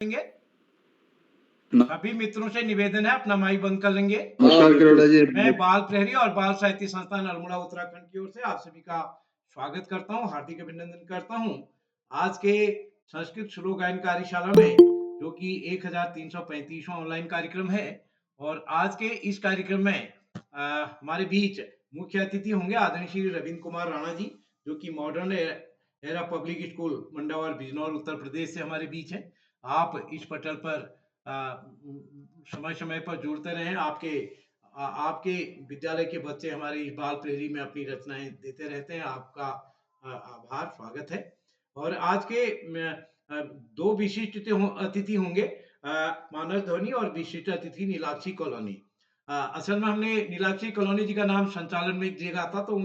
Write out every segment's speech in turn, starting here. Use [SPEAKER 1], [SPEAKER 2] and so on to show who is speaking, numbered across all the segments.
[SPEAKER 1] लेंगे। सभी मित्रों से निवेदन है अपना माइक बंद कर लेंगे।
[SPEAKER 2] नमस्कार करोड़ा जी।
[SPEAKER 1] मैं बाल प्रहरी और बाल साहित्य संस्थान अल्मोड़ा उत्तराखंड की ओर से आप सभी का स्वागत करता हूं, हार्दिक अभिनंदन करता हूं। आज के संस्कृत श्लोक गायन कार्यशाला में जो कि 1335वां ऑनलाइन कार्यक्रम है, और आज के इस कार्यक्रम में हमारे बीच मुख्य अतिथि होंगे आदरणीय श्री रविंद्र कुमार राणा जी, जो कि modern era public school Mandawar Bijnor Uttar Pradesh से हमारे बीच है। आप इस पटल पर समय समय पर जुड़ते रहें। आपके विद्यालय के बच्चे हमारे इस बाल प्रहरी में अपनी रचनाएं देते रहते हैं। आपका आभार, स्वागत है। और आज के दो विशिष्ट अतिथि होंगे, मानस ध्वनि और विशिष्ट अतिथि नीलाक्षी कॉलोनी। असल में हमने नीलाक्षी कॉलोनी जी का नाम संचालन में दिया था, तो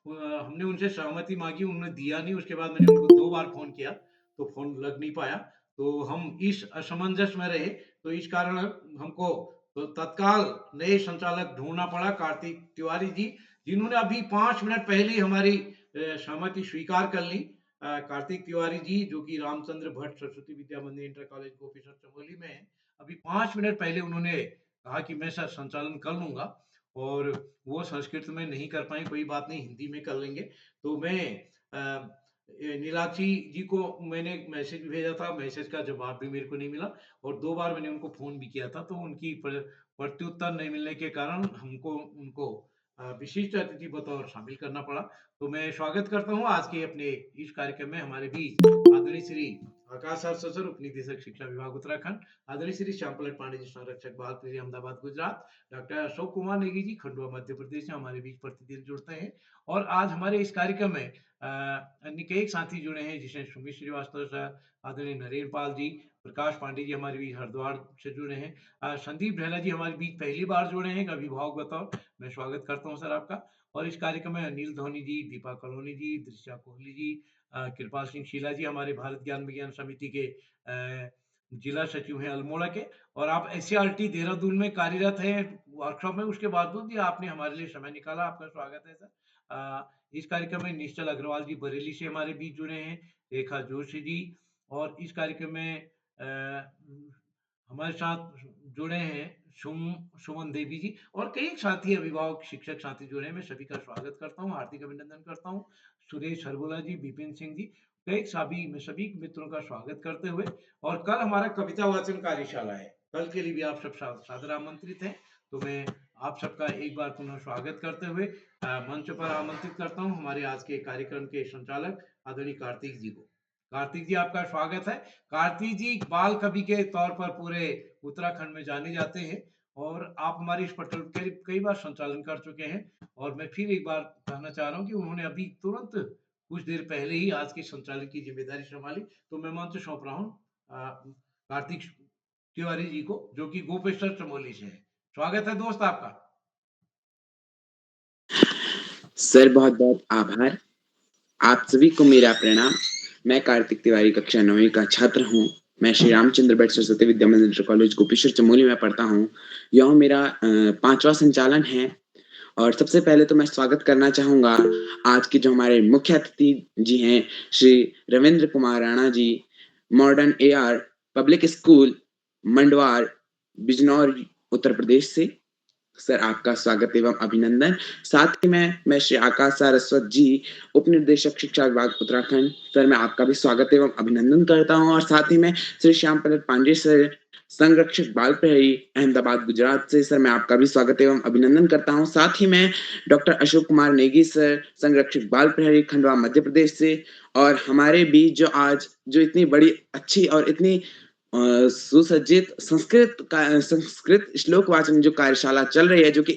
[SPEAKER 1] हमने उनसे सहमति मांगी, उन्होंने दिया नहीं। उसके बाद मैंने उनको 2 बार फोन किया तो फोन लग नहीं पाया, तो हम इस असमंजस में रहे। तो इस कारण हमको तो तत्काल नए संचालक ढूंढना पड़ा, कार्तिक तिवारी जी, जिन्होंने अभी 5 मिनट पहले ही हमारी सहमति स्वीकार कर ली। कार्तिक तिवारी जी, जो कि रामचंद्र भट्ट सरस्वती विद्या मंदिर इंटर कॉलेज गोपीसर चमोली में है, अभी 5 मिनट पहले उन्होंने कहा कि मैं सर संचालन कर लूंगा। और वो संस्कृत में नहीं कर पाए, कोई बात नहीं, हिंदी में कर लेंगे। तो मैं नीलाक्षी जी को मैंने मैसेज भेजा था, मैसेज का जवाब भी मेरे को नहीं मिला, और 2 बार मैंने उनको फोन भी किया था, तो उनकी प्रत्युत्तर नहीं मिलने के कारण हमको उनको विशिष्ट अतिथि बतौर शामिल करना पड़ा। तो मैं स्वागत करता हूं आज के अपने इस कार्यक्रम में हमारे बीच आदरणीय श्री आकाश सर, उप निदेशक शिक्षा विभाग उत्तराखंड, आदरणीय श्री श्याम पलट पांडे जी, संरक्षक बाल प्रहरी अहमदाबाद गुजरात, डॉक्टर अशोक कुमार नेगी जी, खंडवा मध्य प्रदेश से हमारे बीच प्रतिदिन जुड़ते हैं। और आज हमारे इस कार्यक्रम में अन्य कई साथी जुड़े हैं, जिसमें सुमित श्रीवास्तव सर, आदरणीय नरेंद्र पाल जी, प्रकाश पांडे जी हमारे बीच हरिद्वार से जुड़े हैं, संदीप ढेला जी हमारे बीच पहली बार जुड़े हैं अभिभावक बतौर। मैं स्वागत करता हूं सर आपका। और इस कार्यक्रम में अनिल धोनी जी, दीपा कलोनी जी, दृश्या कोहली जी, कृपाल सिंह शीला जी हमारे भारत ज्ञान विज्ञान समिति के जिला सचिव हैं अल्मोड़ा के, और आप SCRT देहरादून में कार्यरत हैं वर्कशॉप में। उसके बावजूद भी आपने हमारे लिए समय निकाला, आपका स्वागत है सर। इस कार्यक्रम में निश्चल अग्रवाल जी बरेली से हमारे बीच जुड़े हैं, रेखा जोशी जी, और इस कार्यक्रम में हमारे साथ जुड़े हैं सुमन देवी जी, और कई साथी अभिभावक शिक्षक साथी जुड़े हैं। मैं सभी का स्वागत करता हूँ, हार्दिक अभिनंदन करता हूँ। सुरेश हरबोला जी, विपिन सिंह जी, मैं सभी मित्रों का स्वागत करते हुए, और कल हमारा कविता वाचन कार्यशाला है, कल के लिए भी आप सब सादर आमंत्रित हैं। तो मैं आप सबका एक बार पुनः स्वागत करते हुए मंच पर आमंत्रित करता हूं हमारे आज के कार्यक्रम के संचालक आदरणीय कार्तिक जी को। कार्तिक जी, आपका स्वागत है। कार्तिक जी बाल कवि के तौर पर पूरे उत्तराखंड में जाने जाते हैं, और आप हमारे इस पटल के कई बार संचालन कर चुके हैं। और मैं फिर एक बार कहना चाह रहा हूँ कि उन्होंने अभी तुरंत कुछ देर पहले ही आज के संचालन की जिम्मेदारी संभाली। तो मैं मंच सौंप रहा हूँ कार्तिक तिवारी जी को, जो कि गोपेश्वर चमोली से है। स्वागत है दोस्त आपका।
[SPEAKER 3] सर बहुत बहुत आभार। आप सभी को मेरा प्रणाम। मैं कार्तिक तिवारी कक्षा 9वीं का छात्र हूँ। मैं श्री रामचंद्र भट्ट सरस्वती विद्या मंदिर इंटर कॉलेज गोपीश्वर चमोली में पढ़ता हूँ। यह मेरा 5वां संचालन है। और सबसे पहले तो मैं स्वागत करना चाहूँगा आज के जो हमारे मुख्य अतिथि जी हैं, Shri Ravindra Kumar Rana ji, modern AR public school Mandawar Bijnor Uttar Pradesh से। सर आपका स्वागत एवं अभिनंदन। साथ ही मैं श्री आकाश सारस्वत जी, उप निर्देशक शिक्षा विभाग उत्तराखंड, सर मैं आपका भी स्वागत एवं अभिनंदन करता हूं। और साथ ही मैं श्री श्याम पलट पांडे सर, संरक्षक बाल प्रहरी अहमदाबाद गुजरात से, सर मैं आपका भी स्वागत एवं अभिनंदन करता हूं। साथ ही मैं डॉक्टर अशोक कुमार नेगी सर, संरक्षक बाल प्रहरी खंडवा मध्य प्रदेश से। और हमारे बीच जो आज जो इतनी बड़ी अच्छी और इतनी सुसज्जित संस्कृत श्लोक वाचन जो कार्यशाला चल रही है, जो कि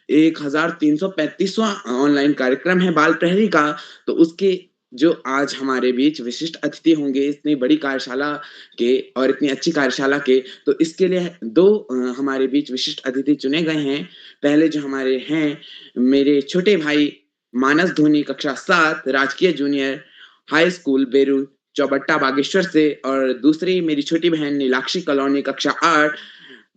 [SPEAKER 3] 1335वां ऑनलाइन कार्यक्रम है बाल प्रहरी का, तो उसके जो आज हमारे बीच विशिष्ट अतिथि होंगे इतनी बड़ी कार्यशाला के और इतनी अच्छी कार्यशाला के, तो इसके लिए 2 हमारे बीच विशिष्ट अतिथि चुने गए हैं। पहले जो हमारे हैं मेरे छोटे भाई मानस धोनी, कक्षा 7 राजकीय junior high school Beru Chaubatta Bageshwar से, और दूसरी मेरी छोटी बहन नीलाक्षी कॉलोनी कक्षा 8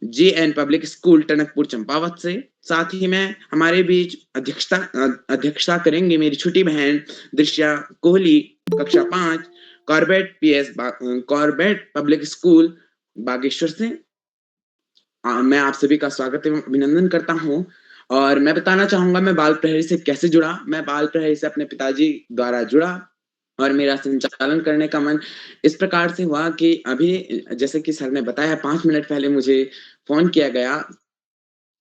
[SPEAKER 3] JN public school Tanakpur Champawat से। साथ ही मैं हमारे बीच अध्यक्षता करेंगे मेरी छोटी बहन दृश्या कोहली कक्षा 5 कॉर्बेट पब्लिक स्कूल बागेश्वर से मैं आप सभी का स्वागत एवं अभिनंदन करता हूँ और मैं बताना चाहूंगा मैं बाल प्रहरी से कैसे जुड़ा। मैं बाल प्रहरी से अपने पिताजी द्वारा जुड़ा और मेरा संचालन करने का मन इस प्रकार से हुआ कि अभी जैसे कि सर ने बताया 5 मिनट पहले मुझे फोन किया गया,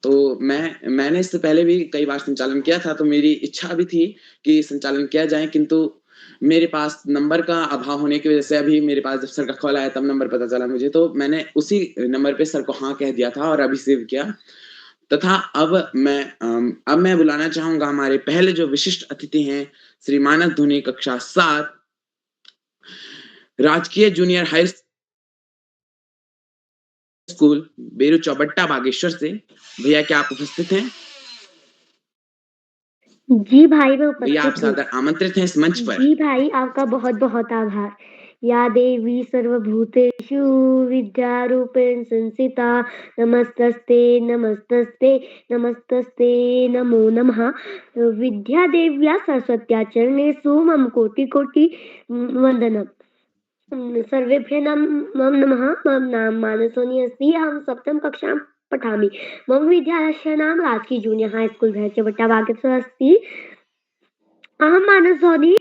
[SPEAKER 3] तो मैंने इससे पहले भी कई बार संचालन किया था, तो मेरी इच्छा भी थी कि संचालन किया जाए, किंतु मेरे पास नंबर का अभाव होने की वजह से अभी मेरे पास जब सर का कॉल आया तब नंबर पता चला मुझे, तो मैंने उसी नंबर पे सर को हाँ कह दिया था और अभी सेव किया तथा अब मैं बुलाना चाहूंगा हमारे पहले जो विशिष्ट अतिथि हैं, श्री मानस धोनी कक्षा 7 राजकीय junior high school Beru Chaubatta Bageshwar से। भैया क्या आप उपस्थित हैं?
[SPEAKER 2] जी भाई, मैं
[SPEAKER 3] भैया आप
[SPEAKER 2] उपस्थित हूँ।
[SPEAKER 3] सादर आमंत्रित हैं इस मंच पर।
[SPEAKER 2] जी भाई, आपका बहुत-बहुत आभार। या देवी सर्वभूतेषु विद्यारूपेण संस्थिता नमस्तस्ते नमस्तस्ते नमस्तस्ते नमो नमः। विद्यादेव्या सरस्वत्या चरणेषु मम कोटि वन्दनम्। सर्वेभ्यः मम नमः। मम नाम मानसोनी अस्ति। अहं सप्तम कक्षां पठामि। मम विद्यालयस्य नाम राजकीय जूनियर हाई स्कूल भैरचवट्टा बागेश्वर अस्ति। अहं मानसोनी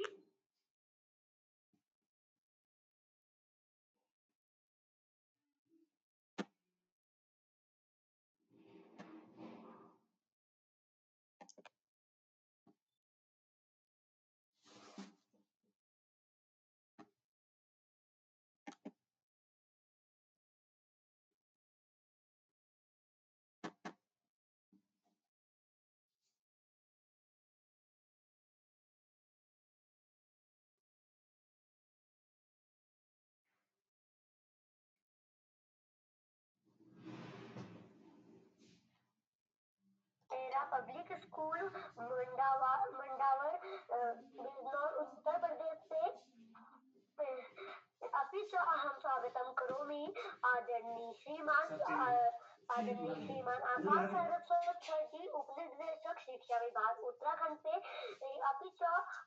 [SPEAKER 2] मेरा पब्लिक स्कूल मंडावर बिजनौर उत्तर प्रदेश से। अपि च अहं स्वागतं करोमि आदरणीय श्रीमान आकाश सरस्वती उपनिदेशक शिक्षा विभाग उत्तराखंड से। अपि च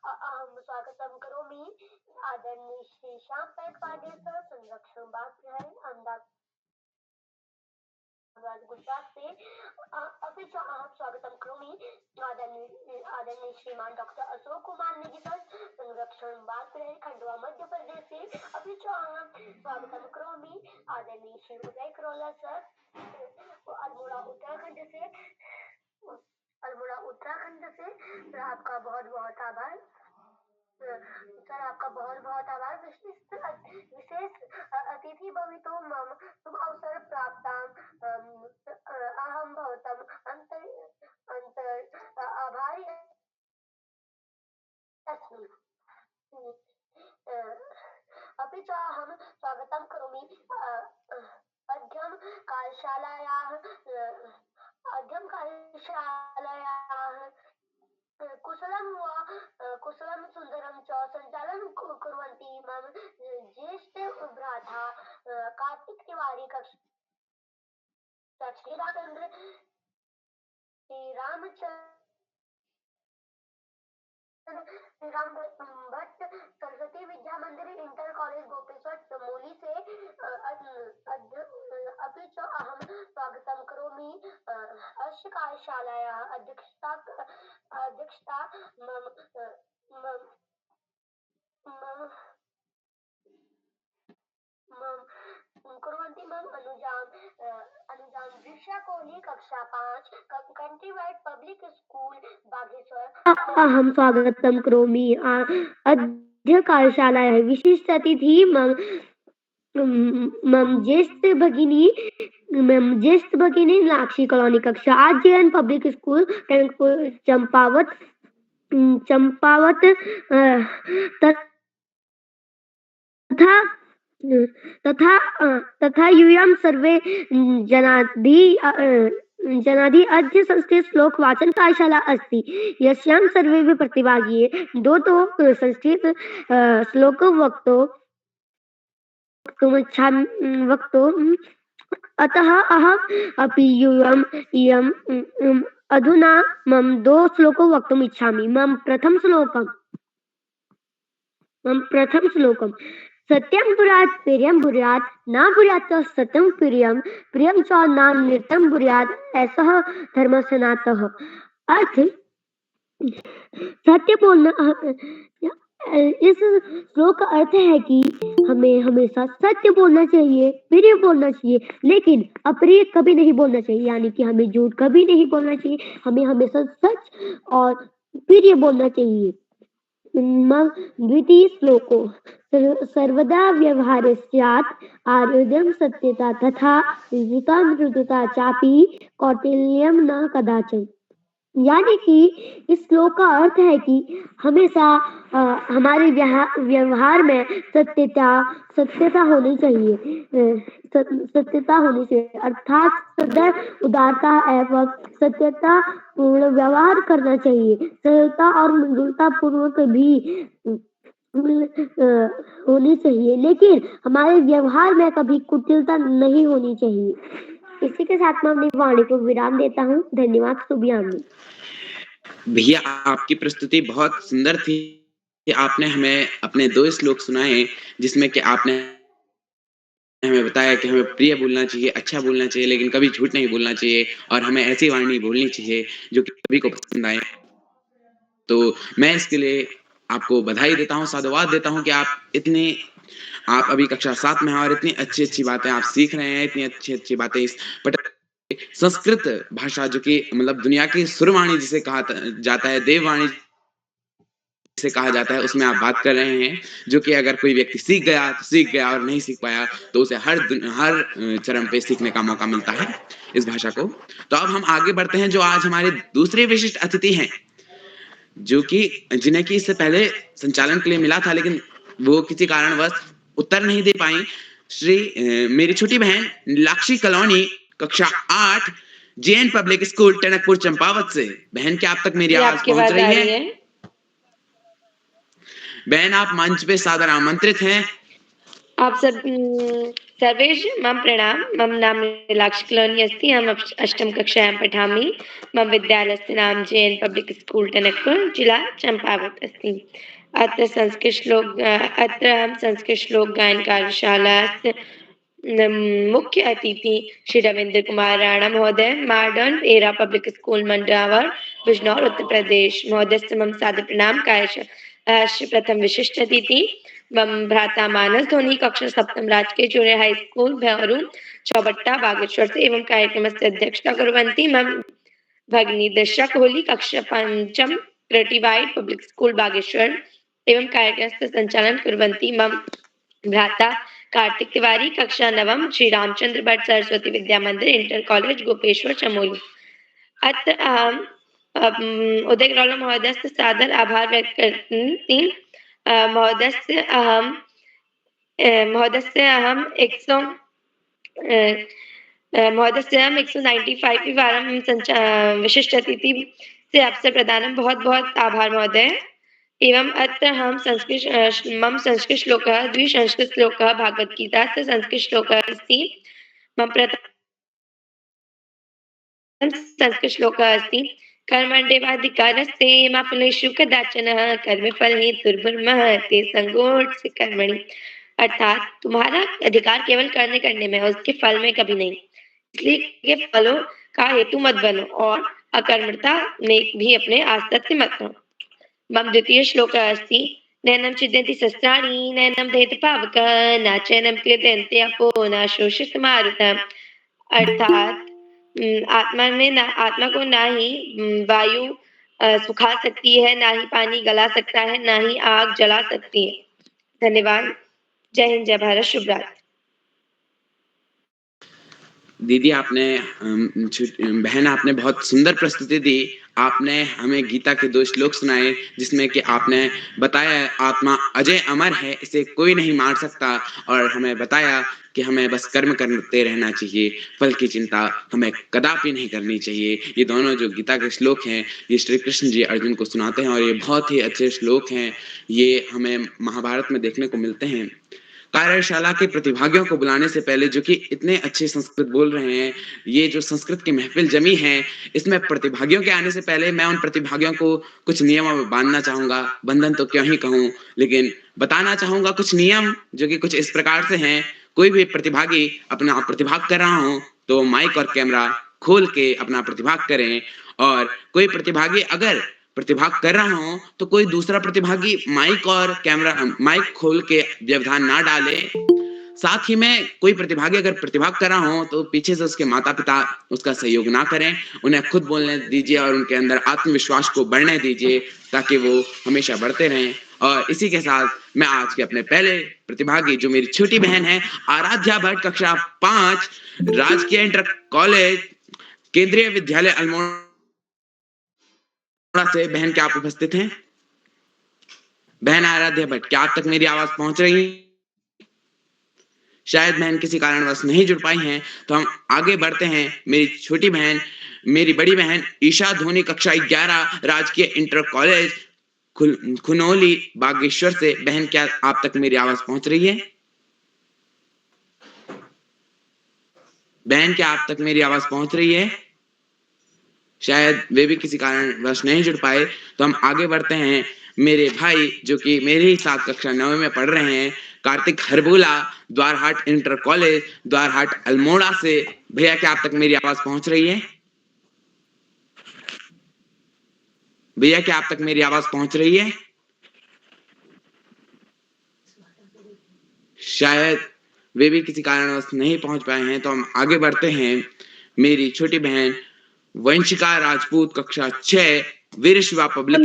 [SPEAKER 2] अहं स्वागतं करोमि आदरणीय श्री श्याम पैक पाटिल सर संरक्षण बाग प्रहरी अहमदाबाद गुजरात से। अपि च अहं स्वागतं करोमि आदरणीय श्रीमान डॉक्टर अशोक कुमार नेगी सर संरक्षण बाग प्रहरी खंडवा मध्य प्रदेश से। अपि च अहं स्वागतं करोमि आदरणीय श्री उदय करोला सर अल्मोड़ा उत्तराखंड से। सर आपका बहुत आभार। सर आपका बहुत आभार। विशेष अतिथि भवितुं मम शुभ अवसर प्राप्तां अहं भवतम् अंतर आभारी अस्मि। अपि च अहं स्वागतं करोमि अध्ययन कार्यशालायाः कुशलं सुन्दरं च सञ्चालनं कुर्वन्ति मम ज्येष्ठ भ्राता कार्तिक तिवारी कक्षा श्रीराम भट्ट सरस्वती विद्या मंदिर इंटर कॉलेज गोपेश्वर चमोली से। अपि च अहं स्वागतं करोमि अस्य कार्यशालायाः अध्यक्षता मम कुर्वन्ति मम अनुजां दिशा कोहली कक्षा 5 country wide public school Bageshwar. अहं स्वागतं करोमि अद्य कार्यशालायाः विशिष्ट अतिथि मम ज्येष्ठ भगिनी लाक्षी कॉलोनी कक्षा 8 JN पब्लिक स्कूल टैंकपुर चंपावत तथा यूयं सर्वे जनादि अद्य संस्कृत श्लोक वाचन कार्यशाला अस्ति यस्यां सर्वेपि प्रतिभागिये दो संस्कृत श्लोक वक्तुम् अतः अहम् अपि इयम् अधुना मम 2 श्लोको वक्तुम् इच्छामि। मम प्रथम श्लोकम् सत्यं पुरात् प्रियं पुरात् न पुरात् सत्यं प्रियम प्रियम च न नृत्यं पुरात् ऐसा धर्म सनातः। अर्थ सत्य बोलना इस श्लोक का अर्थ है कि हमें हमेशा सत्य बोलना चाहिए, प्रिय बोलना चाहिए, लेकिन अप्रिय कभी नहीं बोलना चाहिए, यानी कि हमें झूठ कभी नहीं बोलना चाहिए, हमें हमेशा सच और प्रिय बोलना चाहिए। द्वितीय श्लोको सर्वदा व्यवहारे स्यात् आरोग्यम सत्यता तथा विजिका मृदुता चापि कौटिल्यम न कदाचन। यानी कि इस श्लोक का अर्थ है कि हमेशा हमारे व्यवहार में सत्यता होनी चाहिए, सत्यता होनी चाहिए, अर्थात सदैव उदारता एवं सत्यता पूर्ण व्यवहार करना चाहिए। सरलता और मृदुलता पूर्वक भी होनी चाहिए, लेकिन हमारे व्यवहार में कभी कुटिलता नहीं होनी चाहिए। इसी के साथ मैं अपनी वाणी को विराम देता हूँ। धन्यवाद। शुभयामी।
[SPEAKER 3] भैया आपकी प्रस्तुति बहुत सुंदर थी। आपने हमें अपने 2 श्लोक सुनाए जिसमें कि आपने हमें बताया कि हमें प्रिय बोलना चाहिए, अच्छा बोलना चाहिए, लेकिन कभी झूठ नहीं बोलना चाहिए और हमें ऐसी वाणी बोलनी चाहिए जो कि सभी को पसंद आए। तो मैं इसके लिए आपको बधाई देता हूँ, साधुवाद देता हूँ कि आप अभी कक्षा 7 में हैं और इतनी अच्छी-अच्छी बातें आप सीख रहे हैं, इतनी अच्छी-अच्छी बातें इस संस्कृत भाषा जो कि मतलब दुनिया की सुरवाणी जिसे कहा जाता है, देववाणी जिसे कहा जाता है, उसमें आप बात कर रहे हैं, जो कि अगर कोई व्यक्ति सीख गया तो सीख गया और नहीं सीख पाया तो उसे हर चरण पे सीखने का मौका मिलता है इस भाषा को। तो अब हम आगे बढ़ते हैं जो आज हमारे दूसरे विशिष्ट अतिथि हैं, जो कि जिन्हें कि इससे पहले संचालन के लिए मिला था लेकिन वो किसी कारणवश उत्तर नहीं दे पाई। मेरी छोटी बहन नीलाक्षी कलोनी कक्षा 8 JN public school Tanakpur Champawat से। बहन क्या आप तक मेरी आवाज पहुंच रही है? बहन आप मंच पे सादर आमंत्रित हैं।
[SPEAKER 4] आप सब सर्वेश मम प्रणाम। मम नाम नीलाक्षी कलोनी अस्ति। अहम् अष्टम कक्षायां पठामि। मम विद्यालयस्य नाम जेएन पब्लिक स्कूल टनकपुर जिला चंपावत अस्ति। अत्र अहं संस्कृत श्लोक गायन कार्यशालास्य मुख्य अतिथि श्री रविंद्र कुमार राणा महोदय, modern era public school Mandawar Bijnor Uttar Pradesh महोदय मम सादर प्रणाम। कार्यशालास्य प्रथम विशिष्ट अतिथि मम भ्राता मानस धोनी कक्षा 7 राजकीय junior high school Bhairu Chaubatta Bageshwar से एवं कार्यक्रमस्य अध्यक्षता कुर्वन्ति मम भगिनी दर्शा कोहली कक्षा 5 प्रटिवाइड पब्लिक स्कूल बागेश्वर एवं कार्यक्रमस्य संचालन कुर्वन्ति मम भ्राता कार्तिक तिवारी कक्षा 9 श्री रामचंद्र भट्ट सरस्वती विद्या मंदिर इंटर कॉलेज गोपेश्वर चमोली। अत्र अहम उदय ग्रोला महोदय से सादर आभार व्यक्त करती। महोदय अहम 195 वारं विशिष्ट अतिथि से अवसर प्रदानं बहुत बहुत आभार महोदय। एवं अत्र हम मम संस्कृत श्लोकः द्विसंस्कृत श्लोकः भागवत गीता से संस्कृत श्लोकः अस्ति। मम प्रथम संस्कृत श्लोकः अस्ति कर्मण्येवाधिकारस्ते मा फलेषु कदाचन कर्मफल हेतुर्भुर्मः ते संगोष्ठस्य कर्मणि। अर्थात तुम्हारा अधिकार केवल करने में है, उसके फल में कभी नहीं, इसलिए फलों का हेतु मत बनो और अकर्मता में भी अपने आसक्ति मत रहो। मम द्वितीय श्लोकः अस्ति नैनं छिद्यन्ति शस्त्राणि नैनं दहति पावकः न चैनं क्लेदयन्ति अपो न शोषयति मारुतः। अर्थात आत्मा को ना ही वायु सुखा सकती है, ना ही पानी गला सकता है, ना ही आग जला सकती है। धन्यवाद। जय हिंद, जय भारत, शुभ रात्रि।
[SPEAKER 3] दीदी बहन आपने बहुत सुंदर प्रस्तुति दी। आपने हमें गीता के 2 श्लोक सुनाए जिसमें कि आपने बताया आत्मा अजय अमर है, इसे कोई नहीं मार सकता, और हमें बताया कि हमें बस कर्म करते रहना चाहिए, फल की चिंता हमें कदापि नहीं करनी चाहिए। ये दोनों जो गीता के श्लोक हैं ये श्री कृष्ण जी अर्जुन को सुनाते हैं और ये बहुत ही अच्छे श्लोक हैं। ये हमें महाभारत में देखने को मिलते हैं। कार्यशाला के प्रतिभागियों को बुलाने से पहले, जो कि इतने अच्छे संस्कृत बोल रहे हैं, ये जो संस्कृत की महफिल जमी है, इसमें प्रतिभागियों के आने से पहले मैं उन प्रतिभागियों को कुछ नियमों में बांधना चाहूंगा। बंधन तो क्यों ही कहूं, लेकिन बताना चाहूंगा कुछ नियम, जो कि कुछ इस प्रकार से हैं। कोई भी प्रतिभागी अपना प्रतिभाग कर रहा हो तो माइक और कैमरा खोल के अपना प्रतिभाग करें, और कोई प्रतिभागी अगर प्रतिभाग कर रहा हो तो कोई दूसरा प्रतिभागी माइक खोल के व्यवधान ना डाले। साथ ही में कोई प्रतिभागी अगर प्रतिभाग कर रहा हो तो पीछे से उसके माता पिता उसका सहयोग ना करें, उन्हें खुद बोलने दीजिए और उनके अंदर आत्मविश्वास को बढ़ने दीजिए, ताकि वो हमेशा बढ़ते रहें। और इसी के साथ मैं आज के अपने पहले प्रतिभागी, जो मेरी छोटी बहन है आराध्या भट्ट, कक्षा 5, राजकीय इंटर कॉलेज, केंद्रीय विद्यालय अल्मोड़ा से। बहन, क्या आप उपस्थित हैं? बहन आराध्या भट्ट, क्या आप तक मेरी आवाज पहुंच रही है? शायद बहन किसी कारणवश नहीं जुड़ पाई हैं, तो हम आगे बढ़ते हैं। मेरी बड़ी बहन ईशा धोनी, कक्षा 11, राजकीय इंटर कॉलेज, खुनोली, बागेश्वर से। बहन, क्या आप तक मेरी आवाज पहुंच रही है? बहन, क्या आप तक मेरी आवाज पहुंच रही है? शायद वे भी किसी कारणवश नहीं जुड़ पाए, तो हम आगे बढ़ते हैं। मेरे भाई, जो कि मेरे ही साथ कक्षा 9 में पढ़ रहे हैं, कार्तिक हरबोला, द्वारहाट इंटर कॉलेज, द्वारहाट अल्मोड़ा से। भैया, क्या आप तक मेरी आवाज पहुंच रही है? भैया, क्या आप तक मेरी आवाज पहुंच रही है? शायद वे भी किसी कारणवश नहीं पहुंच पाए हैं, तो हम आगे बढ़ते हैं। मेरी छोटी बहन वंशिका राजपूत, कक्षा 6, वीर शिवा पब्लिक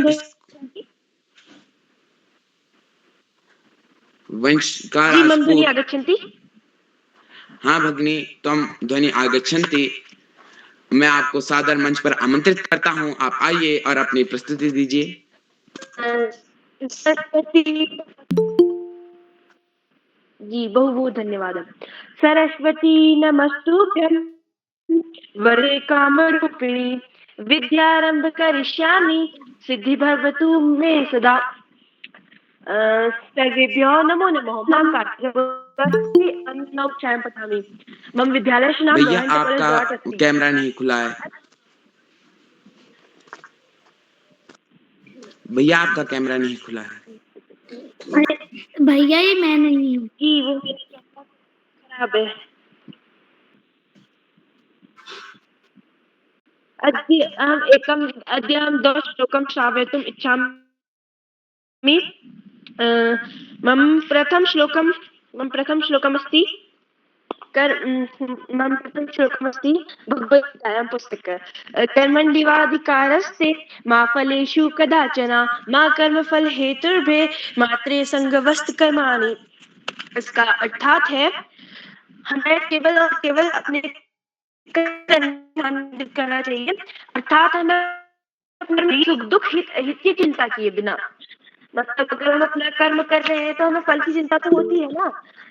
[SPEAKER 3] वंशिका राजपूत।
[SPEAKER 4] आगच्छन्ति।
[SPEAKER 3] हाँ भगिनी, त्वं ध्वनि आगच्छन्ति। मैं आपको सादर मंच पर आमंत्रित करता हूँ, आप आइए और अपनी प्रस्तुति दीजिए।
[SPEAKER 4] जी, बहु बहुत धन्यवाद। सरस्वती नमस्तुभ्यं वरदे कामरूपिणी, विद्यारंभ करिष्यामि, सिद्धि भवतु मे सदा। सर्वेभ्यो नमो नमः। मां कार्तिकी अनुष्ठानं पठामि। मम विद्यालयस्य नाम
[SPEAKER 3] भैया, आपका कैमरा नहीं खुला है। भैया, आपका कैमरा नहीं खुला है।
[SPEAKER 5] भैया, ये मैं नहीं हूँ।
[SPEAKER 4] जी, वो मेरा कैमरा खराब है। अद्य अहं 2 श्लोकं श्रावयितुम् इच्छामि। मम प्रथम श्लोकमस्ति भगवद्गीतायां पुस्तक कर्मण्येवाधिकारस्ते मा फलेषु कदाचन मा कर्मफल हेतुर्भे मात्रे संगवस्त कर्माणि। इसका अर्थात है, हमें केवल और केवल अपने ध्यान करना चाहिए, अर्थात हमें सुख दुख हित की चिंता किए बिना, मतलब अगर हम अपना कर्म कर रहे हैं तो हमें फल की चिंता तो होती है ना।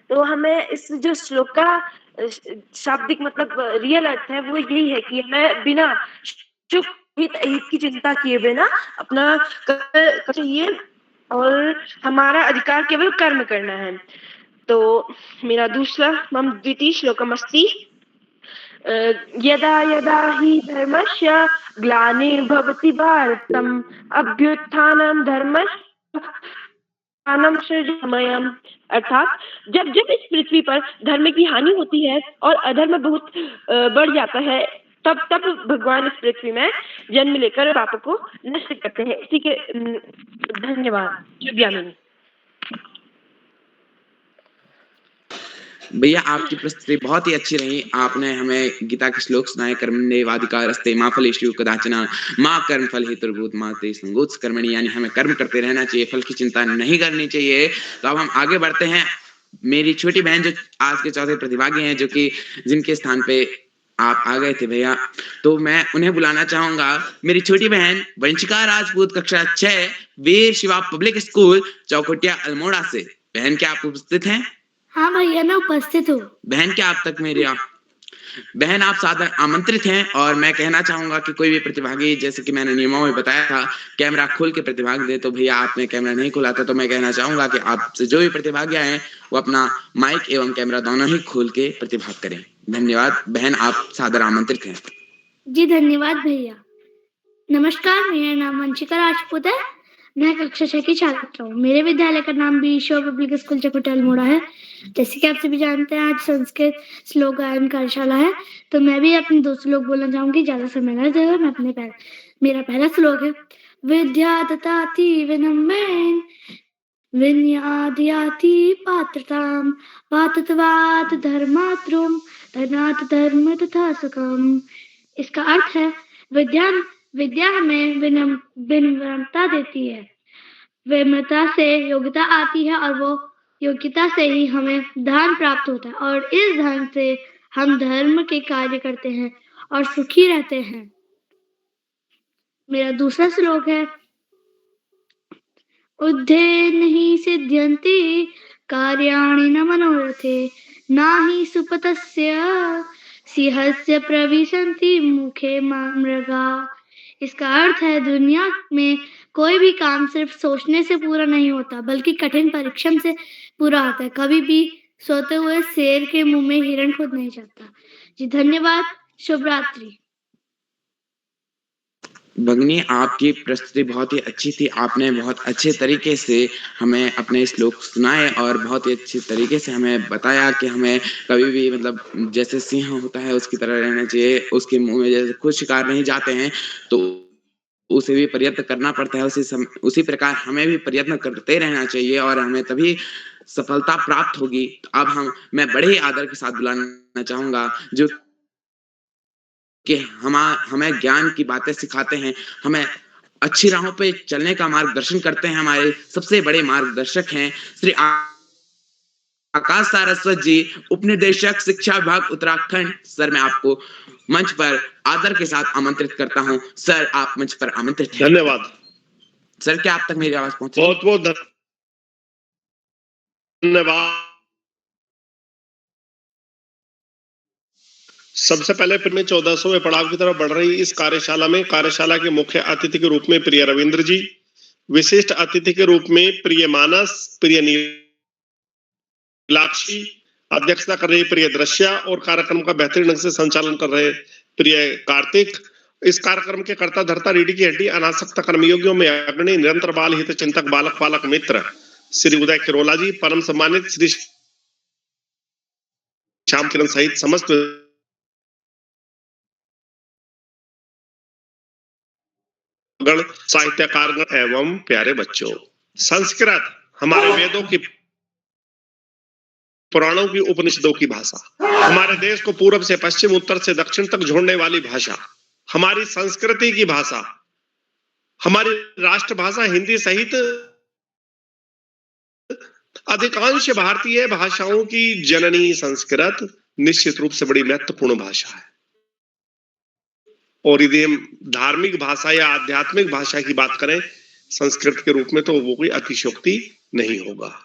[SPEAKER 4] तो हमें इस जो श्लोक का शाब्दिक मतलब रियल अर्थ है वो यही है कि हमें बिना सुख हित की चिंता किए बिना अपना कर्म चाहिए और हमारा अधिकार केवल कर्म करना है। तो मेरा दूसरा मम द्वितीय श्लोकमस्ति यदा यदा हि धर्मस्य ग्लानिर्भवति भारतम् अभ्युत्थानं धर्मस्य अर्थात जब जब इस पृथ्वी पर धर्म की हानि होती है और अधर्म बहुत बढ़ जाता है, तब तब भगवान इस पृथ्वी में जन्म लेकर पाप को नष्ट करते हैं। इसी के धन्यवाद।
[SPEAKER 3] भैया, आपकी प्रस्तुति बहुत ही अच्छी रही। आपने हमें गीता के श्लोक सुनाए, कर्मण्येवाधिकारस्ते मा फलेषु कदाचन मा कर्मफल हेतुर्भूत मा ते संगोत्स कर्मणि, यानी हमें कर्म करते रहना चाहिए, फल की चिंता नहीं करनी चाहिए। तो अब हम आगे बढ़ते हैं। मेरी छोटी बहन जो आज के चौथे प्रतिभागी हैं, जो कि जिनके स्थान पे आप आ गए थे भैया, तो मैं उन्हें बुलाना चाहूंगा। मेरी छोटी बहन वंशिका राजपूत, कक्षा 6, वीर शिवा पब्लिक स्कूल, चौखुटिया अल्मोड़ा से। बहन, क्या आप उपस्थित हैं?
[SPEAKER 5] हाँ भैया, मैं उपस्थित हूँ।
[SPEAKER 3] बहन, क्या आप तक मेरी बहन आप सादर आमंत्रित हैं और मैं कहना चाहूंगा कि कोई भी प्रतिभागी, जैसे कि मैंने नियमों में बताया था, कैमरा खोल के प्रतिभाग दे, तो भैया आपने कैमरा नहीं खोला था, तो मैं कहना चाहूंगा कि आपसे जो भी प्रतिभागी आए वो अपना माइक एवं कैमरा दोनों ही खोल के प्रतिभाग करें। धन्यवाद। बहन आप सादर आमंत्रित हैं।
[SPEAKER 5] जी धन्यवाद भैया। नमस्कार, मेरा नाम वंशिका राजपूत है। मैं कक्षा 6 की छात्रा हूँ। मेरे विद्यालय का नाम बी शो पब्लिक स्कूल चकुटा अल्मोड़ा है। जैसे कि आप सभी जानते हैं, आज संस्कृत श्लोक गायन कार्यशाला है, तो मैं भी अपने 2 श्लोक बोलना चाहूंगी। ज्यादा समय ना देगा, मैं मेरा पहला श्लोक है, विद्या ददाति विनम्रेण विनयादयाति पात्रताम पात्रत्वात् धर्मात्रुम धनात् धर्म तथा सुखम। इसका अर्थ है विद्या विद्या हमें विनम्रता देती है, विनम्रता से योग्यता आती है और वो योग्यता से ही हमें धन प्राप्त होता है और इस धन से हम धर्म के कार्य करते हैं और सुखी रहते हैं। मेरा दूसरा श्लोक है, उद्धे नहीं सिद्ध्यन्ति कार्याणि न मनोरथे नाहि सुपतस्य सिंहस्य प्रविशन्ति मुखे मृगा। इसका अर्थ है दुनिया में कोई भी काम सिर्फ सोचने से पूरा नहीं होता, बल्कि कठिन परिश्रम से पूरा होता है। कभी भी सोते हुए शेर के मुंह में हिरण खुद नहीं जाता। जी धन्यवाद। शुभ रात्रि।
[SPEAKER 3] भगनी आपकी प्रस्तुति बहुत ही अच्छी थी। आपने बहुत अच्छे तरीके से हमें अपने श्लोक सुनाए और बहुत ही अच्छी तरीके से हमें बताया कि हमें कभी भी मतलब जैसे सिंह होता है उसकी तरह रहना चाहिए, उसके मुंह में जैसे खुद शिकार नहीं जाते हैं तो उसे भी प्रयत्न करना पड़ता है। उसी प्रकार हमें भी प्रयत्न करते रहना चाहिए और हमें तभी सफलता प्राप्त होगी। अब मैं बड़े ही आदर के साथ बुलाना चाहूंगा जो कि हमें ज्ञान की बातें सिखाते हैं, हमें अच्छी राहों पे चलने का मार्गदर्शन करते हैं। हमारे सबसे बड़े मार्गदर्शक हैं श्री आकाश सारस्वत जी, उपनिदेशक शिक्षा विभाग उत्तराखंड। सर मैं आपको मंच पर आदर के साथ आमंत्रित करता हूं। सर आप मंच पर आमंत्रित हैं।
[SPEAKER 6] धन्यवाद।
[SPEAKER 3] सर क्या आप तक मेरी आवाज पहुंची?
[SPEAKER 6] बहुत बहुत धन्यवाद। सबसे पहले फिर मैं 1400वें पड़ाव की तरफ बढ़ रही इस कार्यशाला के मुख्य अतिथि के रूप में प्रिय रविंद्र जी, विशिष्ट अतिथि के रूप में प्रिय मानस, प्रिय नीलाक्षी, अध्यक्षता कर रही प्रिय दृश्या और कार्यक्रम का बेहतरीन ढंग से संचालन कर रहे प्रिय कार्तिक। इस कार्यक्रम के कर्ता धर्ता रीढ़ी की हड्डी अनासक्त कर्मयोगियों में अग्रणी निरंतर बाल हित चिंतक बालक पालक मित्र श्री उदय किरोला जी, परम सम्मानित श्री श्याम किरण सहित समस्त गण साहित्यकार एवं प्यारे बच्चों। संस्कृत हमारे वेदों की, पुराणों की, उपनिषदों की भाषा, हमारे देश को पूर्व से पश्चिम उत्तर से दक्षिण तक जोड़ने वाली भाषा, हमारी संस्कृति की भाषा, हमारी राष्ट्रभाषा हिंदी सहित अधिकांश भारतीय भाषाओं की जननी संस्कृत निश्चित रूप से बड़ी महत्वपूर्ण भाषा है। और यदि हम धार्मिक भाषा या आध्यात्मिक भाषा की बात करें संस्कृत के रूप में तो वो कोई अतिशयोक्ति नहीं होगा।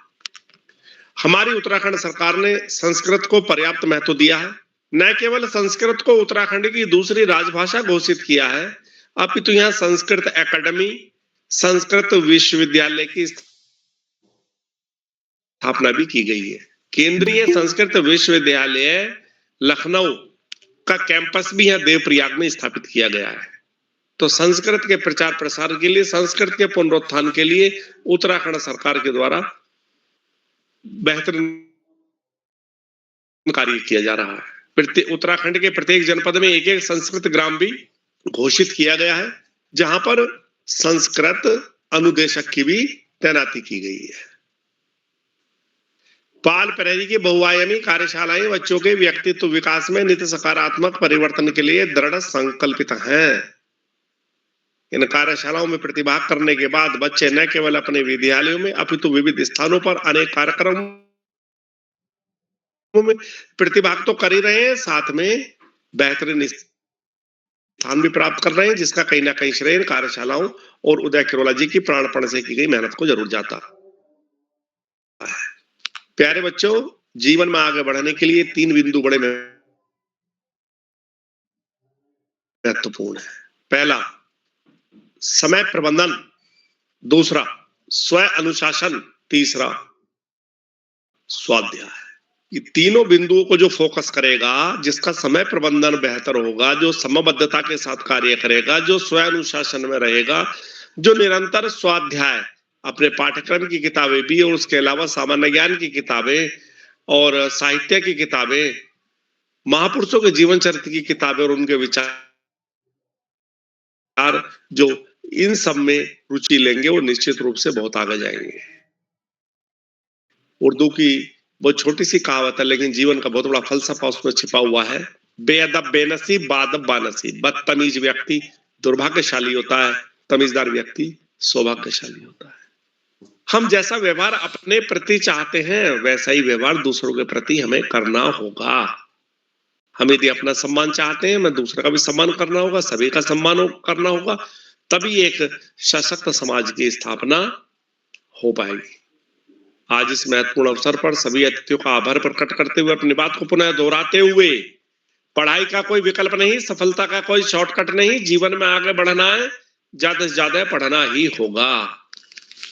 [SPEAKER 6] हमारी उत्तराखंड सरकार ने संस्कृत को पर्याप्त महत्व दिया है। न केवल संस्कृत को उत्तराखंड की दूसरी राजभाषा घोषित किया है, अपितु यहाँ संस्कृत एकेडमी, संस्कृत विश्वविद्यालय की स्थापना भी की गई है। केंद्रीय संस्कृत विश्वविद्यालय लखनऊ का कैंपस भी यहाँ देवप्रयाग में स्थापित किया गया है। तो संस्कृत के प्रचार प्रसार के लिए, संस्कृत के पुनरुत्थान के लिए उत्तराखंड सरकार के द्वारा बेहतरीन कार्य किया जा रहा है। उत्तराखंड के प्रत्येक जनपद में एक एक संस्कृत ग्राम भी घोषित किया गया है, जहां पर संस्कृत अनुदेशक की भी तैनाती की गई है। पाल परेरी की बहुआयामी कार्यशालाएं बच्चों के व्यक्तित्व विकास में नित्य सकारात्मक परिवर्तन के लिए दृढ़ संकल्पित हैं। इन कार्यशालाओं में प्रतिभाग करने के बाद बच्चे न केवल अपने विद्यालयों में अपितु विविध स्थानों पर अनेक कार्यक्रमों में प्रतिभाग तो कर ही रहे हैं, साथ में बेहतरीन स्थान भी प्राप्त कर रहे हैं, जिसका कहीं ना कहीं श्रेय कार्यशालाओं और उदय किरोला जी की प्राणपण से की गई मेहनत को जरूर जाता है। प्यारे बच्चों, जीवन में आगे बढ़ने के लिए 3 बिंदु बड़े महत्वपूर्ण है। पहला समय प्रबंधन, दूसरा स्व अनुशासन, तीसरा स्वाध्याय। ये तीनों बिंदुओं को जो फोकस करेगा, जिसका समय प्रबंधन बेहतर होगा, जो समयबद्धता के साथ कार्य करेगा, जो स्व अनुशासन में रहेगा, जो निरंतर स्वाध्याय, अपने पाठ्यक्रम की किताबें भी और उसके अलावा सामान्य ज्ञान की किताबें और साहित्य की किताबें, महापुरुषों के जीवन चरित्र की किताबें और उनके विचार, जो इन सब में रुचि लेंगे वो निश्चित रूप से बहुत आगे जाएंगे। उर्दू की बहुत छोटी सी कहावत है, लेकिन जीवन का बहुत बड़ा फलसफा उसमें छिपा हुआ है। बेअदब बेनसीब, बादब बानसीब। बदतमीज व्यक्ति दुर्भाग्यशाली होता है, तमीजदार व्यक्ति सौभाग्यशाली होता है। हम जैसा व्यवहार अपने प्रति चाहते हैं, वैसा ही व्यवहार दूसरों के प्रति हमें करना होगा। हम यदि अपना सम्मान चाहते हैं, हमें दूसरे का भी सम्मान करना होगा, सभी का सम्मान करना होगा, तभी एक सशक्त समाज की स्थापना हो पाएगी। आज इस महत्वपूर्ण अवसर पर सभी अतिथियों का आभार प्रकट करते हुए अपनी बात को पुनः दोहराते हुए, पढ़ाई का कोई विकल्प नहीं, सफलता का कोई शॉर्टकट नहीं, जीवन में आगे बढ़ना है, ज्यादा से ज्यादा पढ़ना ही होगा।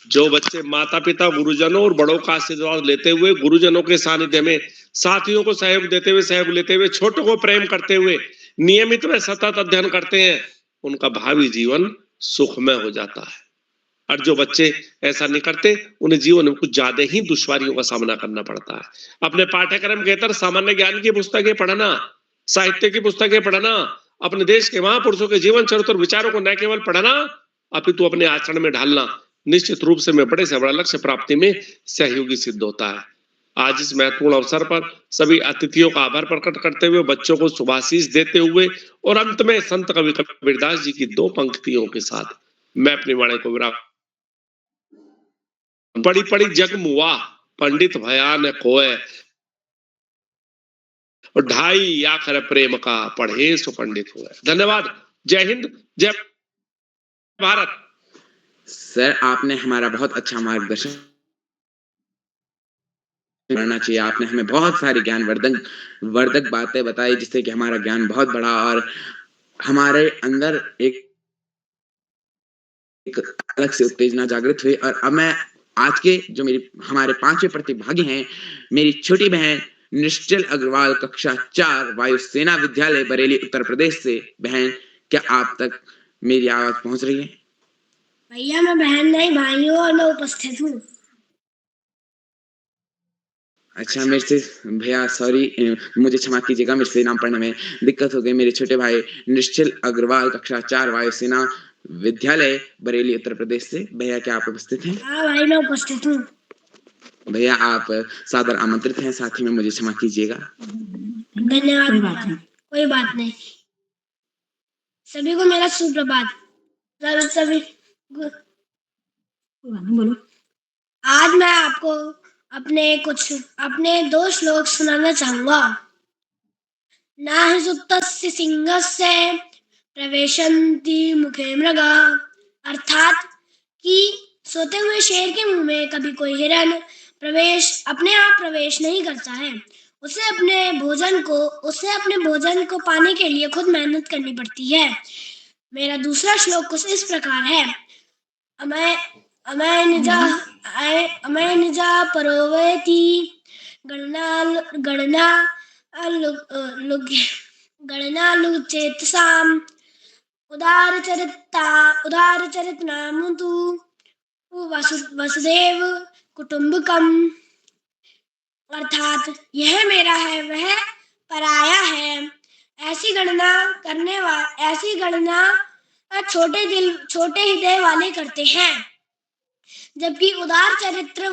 [SPEAKER 6] जो बच्चे माता पिता, गुरुजनों और बड़ों का आशीर्वाद लेते हुए, गुरुजनों के सानिध्य में साथियों को सहयोग देते हुए, सहयोग लेते हुए, छोटों को प्रेम करते हुए नियमित में सतत अध्ययन करते हैं, उनका भावी जीवन सुखमय हो जाता है। और जो बच्चे ऐसा नहीं करते, उन्हें जीवन में कुछ ज्यादा ही दुश्वारियों का सामना करना पड़ता है। अपने पाठ्यक्रम के अंदर सामान्य ज्ञान की पुस्तकें पढ़ना, साहित्य की पुस्तकें पढ़ना, अपने देश के महापुरुषों के जीवन चरित्र और विचारों को न केवल पढ़ना, अपितु अपने आचरण में ढालना निश्चित रूप से में बड़े से बड़ा लक्ष्य प्राप्ति में सहयोगी सिद्ध होता है। आज इस महत्वपूर्ण अवसर पर सभी अतिथियों का आभार प्रकट करते हुए, बच्चों को शुभाशीष देते हुए और अंत में संत कवि कबीरदास जी की 2 पंक्तियों के साथ मैं अपनी वाणी को विराम। पड़ी पड़ी जग मुआ, पंडित भयान कोय, और 2.5 आखर प्रेम का, पढ़े सो पंडित हुए। धन्यवाद। जय हिंद, जय भारत।
[SPEAKER 3] सर, आपने हमारा बहुत अच्छा मार्गदर्शन करना चाहिए। आपने हमें बहुत सारी ज्ञान वर्धक बातें बताई, जिससे कि हमारा ज्ञान बहुत बढ़ा और हमारे अंदर एक अलग से उत्तेजना जागृत हुई। और अब मैं आज के जो हमारे 5वें प्रतिभागी हैं, मेरी छोटी बहन निश्चल अग्रवाल, कक्षा 4, वायुसेना विद्यालय, बरेली, उत्तर प्रदेश से। बहन, क्या आप तक मेरी आवाज पहुंच रही है?
[SPEAKER 5] भैया, मैं बहन नहीं भाई हूँ और मैं उपस्थित हूँ।
[SPEAKER 3] अच्छा, मेरे से भैया सॉरी, मुझे क्षमा कीजिएगा, मेरे से नाम पढ़ने में दिक्कत हो गई। मेरे छोटे भाई निश्चल अग्रवाल, कक्षा 4, वायुसेना विद्यालय, बरेली, उत्तर प्रदेश से। भैया, क्या आप उपस्थित हैं?
[SPEAKER 5] हाँ भाई, मैं उपस्थित हूँ।
[SPEAKER 3] भैया, आप सादर आमंत्रित हैं, साथ ही में मुझे क्षमा कीजिएगा।
[SPEAKER 5] धन्यवाद। कोई बात नहीं। सभी को मेरा सुप्रभात। सभी बोलो। आज मैं आपको अपने 2 श्लोक सुनाना चाहूंगा। ना हि सुप्तस्य सिंहस्य प्रवेशन्ति मुखे मृगा, अर्थात कि सोते हुए शेर के मुंह में कभी कोई हिरन अपने आप प्रवेश नहीं करता है। उसे अपने भोजन को पाने के लिए खुद मेहनत करनी पड़ती है। मेरा दूसरा श्लोक कुछ इस प्रकार है। अमय निजा परोवेति गणना लुचेतसाम उदारचरितनामुतु वसुदेव कुटुंबकम, अर्थात यह मेरा है, वह पराया है। ऐसी गणना छोटे हृदय वाले करते हैं, जबकि उदार चरित्र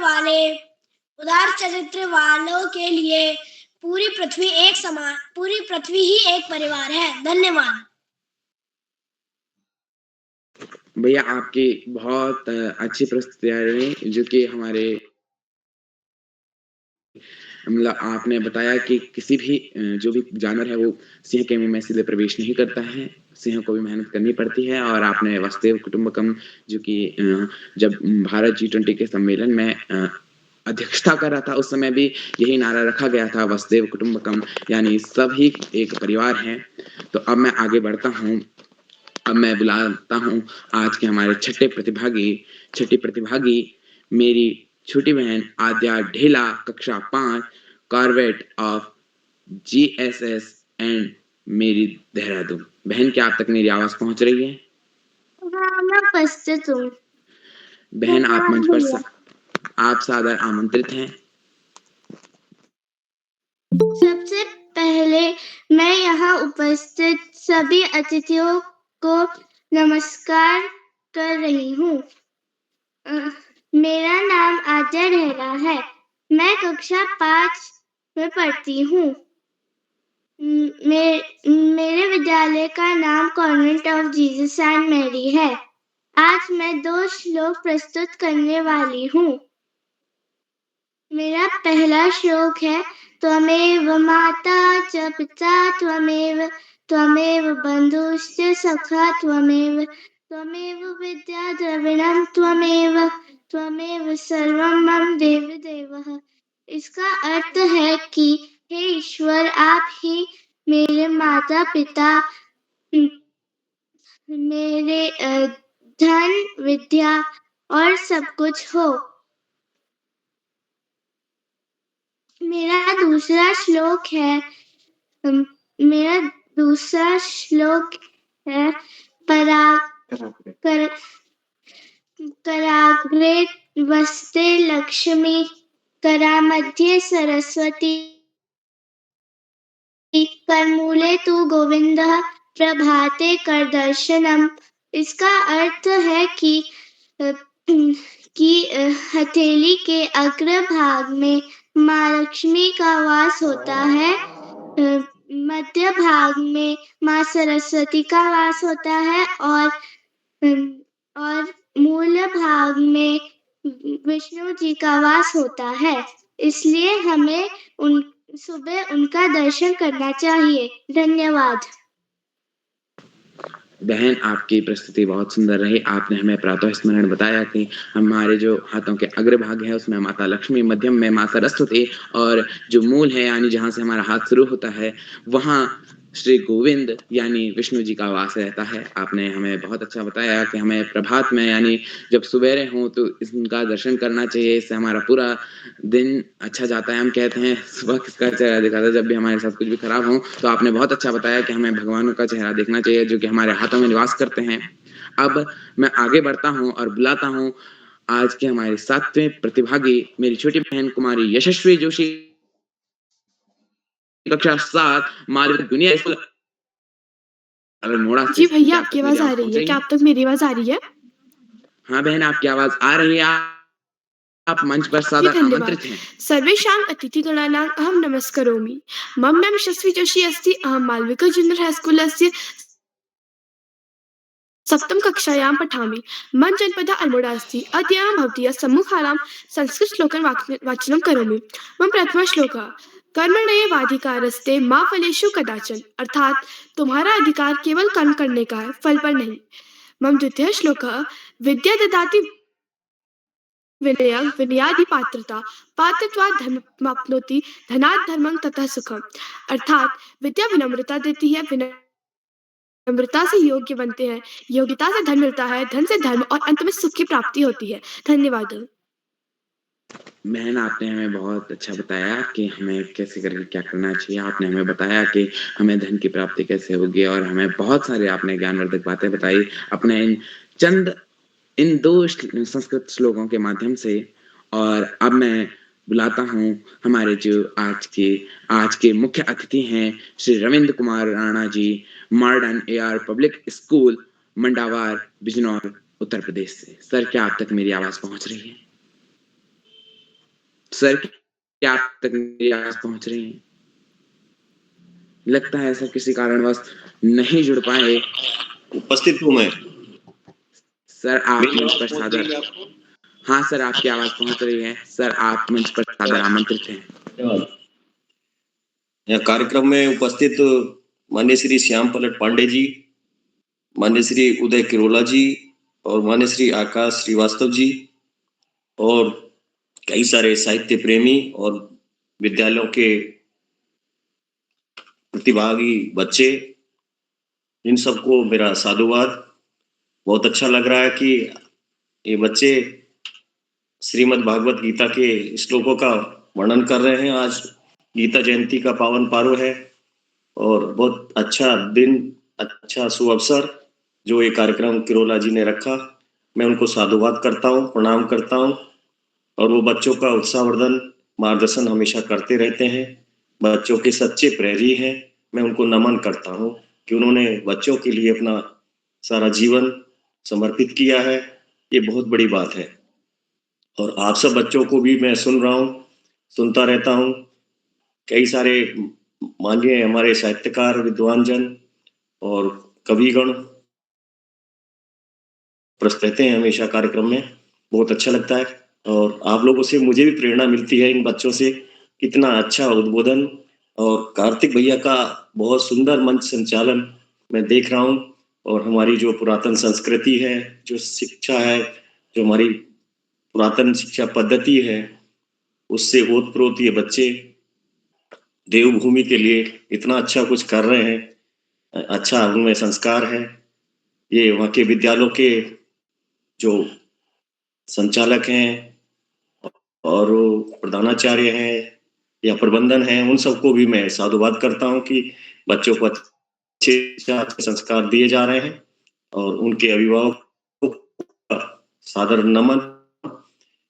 [SPEAKER 5] वालों के लिए पूरी पृथ्वी ही एक परिवार है। धन्यवाद।
[SPEAKER 3] भैया, आपकी बहुत अच्छी प्रस्तुति रही, जो कि हमारे मतलब आपने बताया कि किसी भी जो भी जानवर है वो सिंह के मुंह में सीधे प्रवेश नहीं करता है, सिंह को भी मेहनत करनी पड़ती है। और आपने वसुदेव कुटुंबकम, जो कि जब भारत G20 के सम्मेलन में अध्यक्षता कर रहा था, उस समय भी यही नारा रखा गया था, वसुदेव कुटुंबकम, यानी सभी एक परिवार हैं। तो अब मैं आगे बढ़ता हूँ। अब मैं बुलाता हूँ आज के हमारे छठी प्रतिभागी मेरी छोटी बहन आद्या ढेला, कक्षा 5, कॉर्वेट ऑफ GSS एंड मेरी देहरादून। बहन, क्या आप तक मेरी आवाज पहुंच रही है?
[SPEAKER 5] हाँ, मैं उपस्थित हूँ।
[SPEAKER 3] बहन, आप मंच पर आप सादर आमंत्रित हैं।
[SPEAKER 5] सबसे पहले मैं यहाँ उपस्थित सभी अतिथियों को नमस्कार कर रही हूँ। मेरा नाम आद्या ढेला है। मैं कक्षा 5 में पढ़ती हूँ। मेरे विद्यालय का नाम convent of Jesus and Mary है। आज मैं 2 श्लोक प्रस्तुत करने वाली हूँ। मेरा पहला श्लोक है, त्वमेव माता च पिता त्वमेव बंधुश्च सखा त्वमेव विद्या द्रविणं त्वमेव सर्वं मम देवदेवः। इसका अर्थ है कि हे ईश्वर, आप ही मेरे माता पिता, मेरे धन, विद्या और सब कुछ हो। मेरा दूसरा श्लोक है कराग्रे वस्ते लक्ष्मी, करामध्ये सरस्वती, करमूले तु गोविंदः, प्रभाते कर दर्शनम। इसका अर्थ है कि हथेली के अग्रभाग में माँ लक्ष्मी का वास होता है, मध्य भाग में माँ सरस्वती का वास होता है और मूल भाग में विष्णु जी का वास होता है। इसलिए हमें सुबह उनका दर्शन करना चाहिए। धन्यवाद।
[SPEAKER 3] बहन, आपकी प्रस्तुति बहुत सुंदर रही। आपने हमें प्रातः स्मरण बताया कि हमारे जो हाथों के अग्रभाग है उसमें माता लक्ष्मी, मध्यम में माता सरस्वती और जो मूल है यानी जहाँ से हमारा हाथ शुरू होता है वहाँ श्री गोविंद यानी विष्णु जी का वास रहता है। आपने हमें बहुत अच्छा बताया कि हमें प्रभात में यानी जब सवेरे हो तो इनका दर्शन करना चाहिए, इससे हमारा पूरा दिन अच्छा जाता है। हम कहते हैं सुबह किसका चेहरा दिखाता है, जब भी हमारे साथ कुछ भी खराब हो तो आपने बहुत अच्छा बताया कि हमें भगवानों का चेहरा देखना चाहिए जो कि हमारे हाथों में निवास करते हैं। अब मैं आगे बढ़ता हूँ और बुलाता हूँ आज के हमारे 7वें प्रतिभागी मेरी छोटी बहन कुमारी यशस्वी जोशी, कक्षा 7, मालवीय दुनिया स्कूल अल्मोड़ा से।
[SPEAKER 7] जी भैया,
[SPEAKER 3] क्या
[SPEAKER 7] आपकी
[SPEAKER 3] आप तक मेरी
[SPEAKER 7] आवाज आ
[SPEAKER 3] आवाज
[SPEAKER 7] रही
[SPEAKER 3] पहुंच
[SPEAKER 7] है?
[SPEAKER 3] रही
[SPEAKER 7] क्या
[SPEAKER 3] है?
[SPEAKER 7] आप तक मेरी आवाज आ रही है?
[SPEAKER 3] हाँ बहन, आपकी आवाज आ रही है। आप मंच पर
[SPEAKER 7] जी
[SPEAKER 3] सादर
[SPEAKER 7] धन्यवाद।
[SPEAKER 3] आमंत्रित हैं।
[SPEAKER 7] सर्वेषाम् अतिथिगणानाम् अहं नमस्करोमि। मम नाम यशस्वी जोशी अस्ति। अहं मालविका जूनियर हाईस्कूलस्य सप्तमकक्षायां पठामि। मम जनपदः अल्मोड़ा अस्ति। अद्य अहं भवत्याः सम्मुखानां संस्कृतश्लोकं वाचनं करोमि। मम प्रथमः श्लोकः, कर्मण्येवाधिकारस्ते मा फलेषु कदाचन। अर्थात तुम्हारा अधिकार केवल कर्म करने का है, फल पर नहीं। मम द्वितीयः श्लोकः, विद्या ददाति विनयं विनयादि पात्रता, पात्रत्वात् धर्ममाप्नोति, धनात् धर्मं ततः सुखम। अर्थात विद्या विनम्रता देती है, विनम्रता से योग्य बनते हैं, योग्यता से धन मिलता है, धन से धर्म और अंत में सुख की प्राप्ति होती है। धन्यवाद।
[SPEAKER 3] बहन, आपने हमें बहुत अच्छा बताया कि हमें कैसे करके क्या करना चाहिए। आपने हमें बताया कि हमें धन की प्राप्ति कैसे होगी और हमें बहुत सारे आपने ज्ञानवर्धक बातें बताई अपने इन 2 संस्कृत श्लोकों के माध्यम से। और अब मैं बुलाता हूँ हमारे जो आज के मुख्य अतिथि हैं Shri Ravindra Kumar Rana ji, modern AR public school, Mandawar, Bijnor, Uttar Pradesh से। सर, क्या आप तक मेरी आवाज पहुंच रही है? सर, क्या आप तक मेरी आवाज पहुंच रही है? लगता है ऐसा किसी कारणवश नहीं जुड़ पाए।
[SPEAKER 8] उपस्थित हूँ मैं।
[SPEAKER 3] सर, आप
[SPEAKER 8] मेरी
[SPEAKER 3] मंच
[SPEAKER 8] आवाज
[SPEAKER 3] पर
[SPEAKER 8] पहुंच रही
[SPEAKER 3] सादर।
[SPEAKER 8] है आपको?
[SPEAKER 3] हाँ सर, आपकी आवाज पहुंच रही है। सर, आप मंच पर सादर आमंत्रित हैं।
[SPEAKER 8] धन्यवाद। यह कार्यक्रम में उपस्थित माननीय श्री श्याम पलट पांडे जी, माननीय श्री उदय किरोला जी और माननीय श्री आकाश श्रीवास्तव जी और कई सारे साहित्य प्रेमी और विद्यालयों के प्रतिभागी बच्चे इन सबको मेरा साधुवाद। बहुत अच्छा लग रहा है कि ये बच्चे श्रीमद् भागवत गीता के श्लोकों का वर्णन कर रहे हैं। आज गीता जयंती का पावन पर्व है और बहुत अच्छा दिन, अच्छा सुअवसर जो ये कार्यक्रम किरोला जी ने रखा, मैं उनको साधुवाद करता हूँ, प्रणाम करता हूँ। और वो बच्चों का उत्साहवर्धन मार्गदर्शन हमेशा करते रहते हैं, बच्चों के सच्चे प्रेरी हैं। मैं उनको नमन करता हूँ कि उन्होंने बच्चों के लिए अपना सारा जीवन समर्पित किया है। ये बहुत बड़ी बात है। और आप सब बच्चों को भी मैं सुन रहा हूँ, सुनता रहता हूँ। कई सारे माननीय हमारे साहित्यकार, विद्वान जन और कविगण प्रस्तुत रहते हैं हमेशा कार्यक्रम में, बहुत अच्छा लगता है। और आप लोगों से मुझे भी प्रेरणा मिलती है इन बच्चों से। कितना अच्छा उद्बोधन और कार्तिक भैया का बहुत सुंदर मंच संचालन मैं देख रहा हूँ। और हमारी जो पुरातन संस्कृति है, जो शिक्षा है, जो हमारी पुरातन शिक्षा पद्धति है, उससे ओतप्रोत ये बच्चे देवभूमि के लिए इतना अच्छा कुछ कर रहे हैं। अच्छा उनमें संस्कार है। ये वहाँ के विद्यालयों के जो संचालक हैं और प्रधानाचार्य हैं या प्रबंधन हैं, उन सबको भी मैं साधुवाद करता हूँ कि बच्चों को अच्छे संस्कार दिए जा रहे हैं। और उनके अभिभावकों का सादर नमन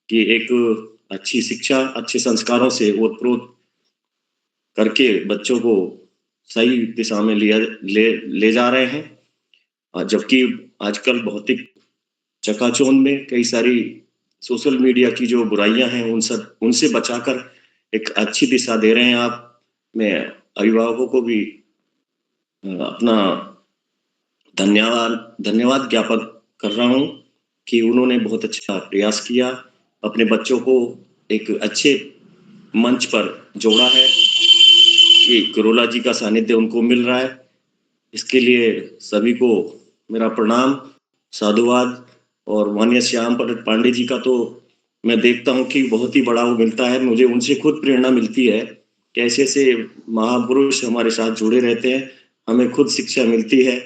[SPEAKER 8] कि एक अच्छी शिक्षा, अच्छे संस्कारों से ओतप्रोत करके बच्चों को सही दिशा में ले जा रहे हैं। जबकि आजकल भौतिक चकाचौंध में कई सारी सोशल मीडिया की जो बुराइयां हैं उनसे बचाकर एक अच्छी दिशा दे रहे हैं आप। मैं अभिभावकों को भी अपना धन्यवाद ज्ञापन कर रहा हूँ कि उन्होंने बहुत अच्छा प्रयास किया, अपने बच्चों को एक अच्छे मंच पर जोड़ा है कि किरोला जी का सानिध्य उनको मिल रहा है। इसके लिए सभी को मेरा प्रणाम, साधुवाद। और माननीय श्याम प्रसाद पांडे जी का तो मैं देखता हूँ कि बहुत ही बड़ा वो मिलता है, मुझे उनसे खुद प्रेरणा मिलती है। कैसे से महापुरुष हमारे साथ जुड़े रहते हैं, हमें खुद शिक्षा मिलती है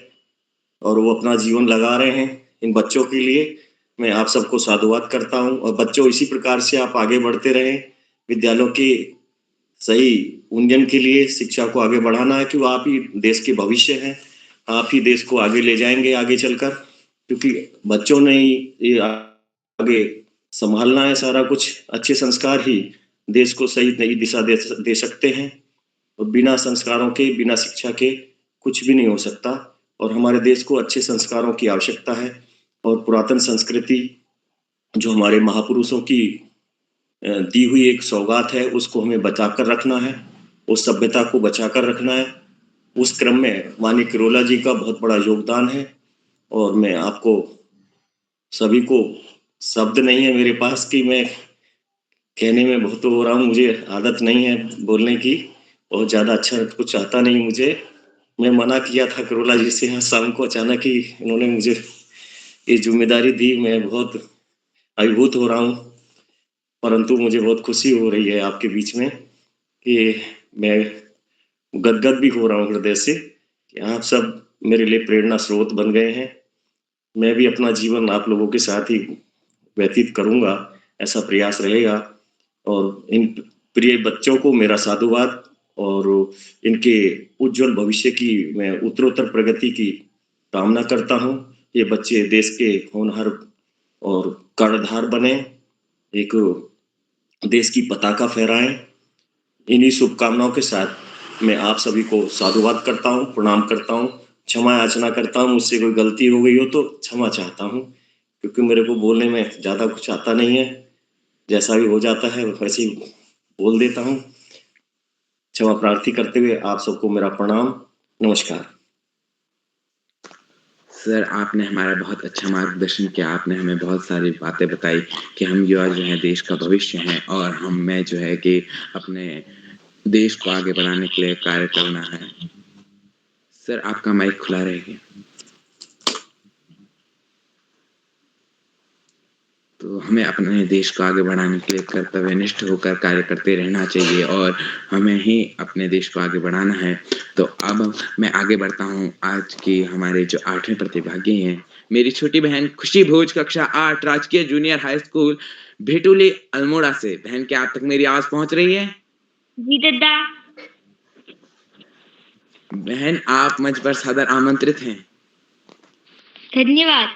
[SPEAKER 8] और वो अपना जीवन लगा रहे हैं इन बच्चों के लिए। मैं आप सबको साधुवाद करता हूँ। और बच्चों, इसी प्रकार से आप आगे बढ़ते रहें। विद्यालयों के सही उन्नयन के लिए शिक्षा को आगे बढ़ाना है कि वो आप ही देश के भविष्य हैं, आप ही देश को आगे ले जाएंगे आगे चलकर, क्योंकि बच्चों ने ही ये आगे संभालना है सारा कुछ। अच्छे संस्कार ही देश को सही नई दिशा दे सकते हैं और बिना संस्कारों के, बिना शिक्षा के कुछ भी नहीं हो सकता। और हमारे देश को अच्छे संस्कारों की आवश्यकता है और पुरातन संस्कृति जो हमारे महापुरुषों की दी हुई एक सौगात है, उसको हमें बचाकर रखना है, उस सभ्यता को बचाकर रखना है। उस क्रम में माननीय किरोला जी का बहुत बड़ा योगदान है। और मैं आपको सभी को, शब्द नहीं है मेरे पास कि मैं कहने में बहुत हो रहा हूँ, मुझे आदत नहीं है बोलने की, बहुत ज्यादा अच्छा कुछ आता नहीं मुझे। मैं मना किया था किरोला जी से, आज शाम को अचानक ही उन्होंने मुझे ये जिम्मेदारी दी। मैं बहुत अभिभूत हो रहा हूँ, परंतु मुझे बहुत खुशी हो रही है आपके बीच में कि मैं गदगद भी हो रहा हूँ हृदय से कि आप सब मेरे लिए प्रेरणा स्रोत बन गए हैं। मैं भी अपना जीवन आप लोगों के साथ ही व्यतीत करूंगा, ऐसा प्रयास रहेगा। और इन प्रिय बच्चों को मेरा साधुवाद और इनके उज्जवल भविष्य की मैं उत्तरोत्तर प्रगति की कामना करता हूँ। ये बच्चे देश के होनहार और कर्णधार बने, एक देश की पताका फहराएं। इन्हीं शुभकामनाओं के साथ मैं आप सभी को साधुवाद करता हूँ, प्रणाम करता हूँ, क्षमा याचना करता हूँ। मुझसे कोई गलती हो गई हो तो क्षमा चाहता हूँ, क्योंकि मेरे को बोलने में ज्यादा कुछ आता नहीं है। जैसा भी हो जाता है वैसे ही बोल देता हूँ। क्षमा प्रार्थी करते हुए आप सबको मेरा प्रणाम, नमस्कार।
[SPEAKER 3] सर, आपने हमारा बहुत अच्छा मार्गदर्शन किया। आपने हमें बहुत सारी बातें बताई कि हम युवा जो है देश का भविष्य हैं और मैं जो है कि अपने देश को आगे बढ़ाने के लिए कार्य करना है। सर, आपका माइक खुला रहेगा। तो तो हमें अपने देश को आगे बढ़ाने के लिए कर्तव्यनिष्ठ होकर कार्य करते रहना चाहिए और हमें ही अपने देश को आगे बढ़ाना है। तो अब मैं आगे बढ़ता हूँ। आज की हमारे जो 8वें प्रतिभागी हैं, मेरी छोटी बहन खुशी भोज, कक्षा 8, राजकीय जूनियर हाई स्कूल भेटुली अल्मोड़ा से। बहन, क्या आप तक मेरी आवाज पहुंच रही है?
[SPEAKER 5] जी दादा।
[SPEAKER 3] बहन, आप मंच पर सादर आमंत्रित हैं।
[SPEAKER 5] धन्यवाद।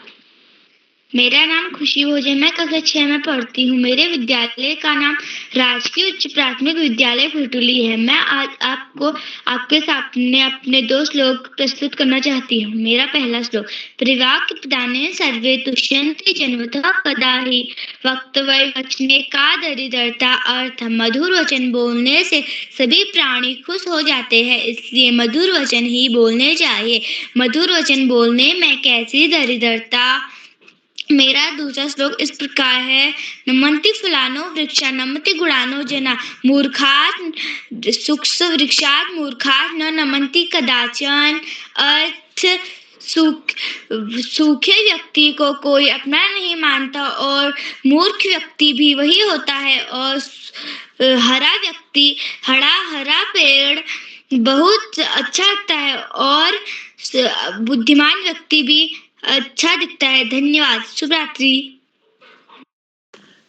[SPEAKER 5] मेरा नाम खुशी भोज है। मैं कक्षा 6 में पढ़ती हूँ। मेरे विद्यालय का नाम राजकीय उच्च प्राथमिक विद्यालय भेटुली है। मैं आज आपको आपके सामने अपने 2 श्लोक प्रस्तुत करना चाहती हूँ। मेरा पहला श्लोक। त्रिवाक्य प्रदाने सर्वे तुष्यन्ति जन्मतः कदा ही वक्तव्य वचने का दरिद्रता अर्थ। मधुर वचन बोलने से सभी प्राणी खुश हो जाते हैं, इसलिए मधुर वचन ही बोलने चाहिए। मधुर वचन बोलने में कैसी दरिद्रता। मेरा दूसरा श्लोक इस प्रकार है। नमन्ति फलानो वृक्षा नमति गुणानो जना मूर्खात् सुक्ष वृक्षात् मूर्खात् न नमन्ति कदाचन। अर्थ, सूखे व्यक्ति को कोई अपना नहीं मानता और मूर्ख व्यक्ति भी वही होता है, और हरा पेड़ बहुत अच्छा लगता है और बुद्धिमान व्यक्ति भी अच्छा दिखता है। धन्यवाद। शुभ रात्रि।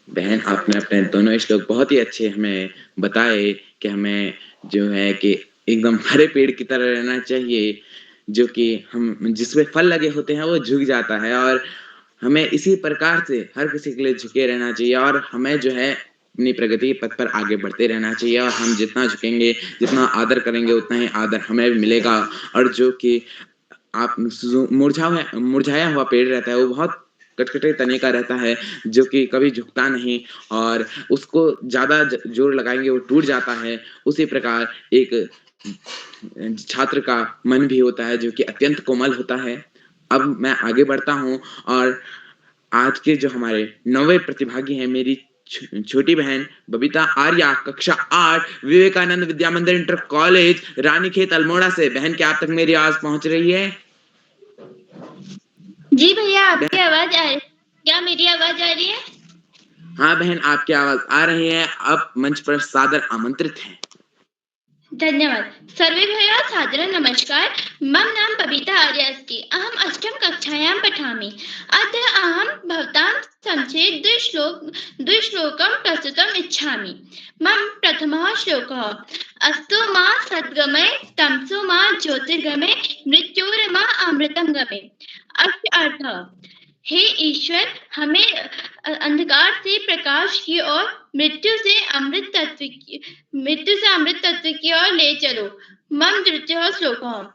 [SPEAKER 3] बहन, आपने अपने दोनों श्लोक बहुत ही अच्छे हमें बताए कि हमें जो है कि एकदम हरे पेड़ की तरह रहना चाहिए, जो कि हम जिसमें फल लगे होते हैं वो झुक जाता है, और हमें इसी प्रकार से हर किसी के लिए झुके रहना चाहिए और हमें जो है अपनी प्रगति के पथ पर आगे बढ़ते रहना चाहिए। और हम जितना झुकेंगे, जितना आदर करेंगे, उतना ही आदर हमें भी मिलेगा। और जो कि आप मुरझाया हुआ पेड़ रहता है, वो बहुत कटकटे तने का रहता है, जो कि कभी झुकता नहीं और उसको ज्यादा जोर लगाएंगे वो टूट जाता है। उसी प्रकार एक छात्र का मन भी होता है, जो कि अत्यंत कोमल होता है। अब मैं आगे बढ़ता हूँ और आज के जो हमारे 9वें प्रतिभागी हैं, मेरी छोटी बहन बबीता आर्या, कक्षा 8, विवेकानंद विद्या मंदिर इंटर कॉलेज, रानीखेत अल्मोड़ा से। बहन, क्या आप तक मेरी आवाज पहुंच रही है?
[SPEAKER 5] जी भैया, आपकी आवाज आ रही है? क्या मेरी आवाज आ रही है?
[SPEAKER 3] हाँ बहन, आपकी आवाज आ रही है। अब मंच पर सादर आमंत्रित हैं।
[SPEAKER 5] धन्यवाद। सर्वेभ्यः सादरं नमस्कार। मम नाम बबीता आर्या अस्ति। अहम् 8म कक्षायां पठामि। अद्य अहं भवतां समक्षे द्विश्लोकं प्रस्तुतुम् इच्छामि। मम प्रथमः श्लोकः। अस्तु मा सद्गमय तमसो मा ज्योतिर्गमय मृत्योर्मा अमृतं गमय। अर्थ, हे ईश्वर, हमें अंधकार से प्रकाश की और मृत्यु से अमृत तत्व की ओर ले चलो। मम द्वितीयः श्लोकः।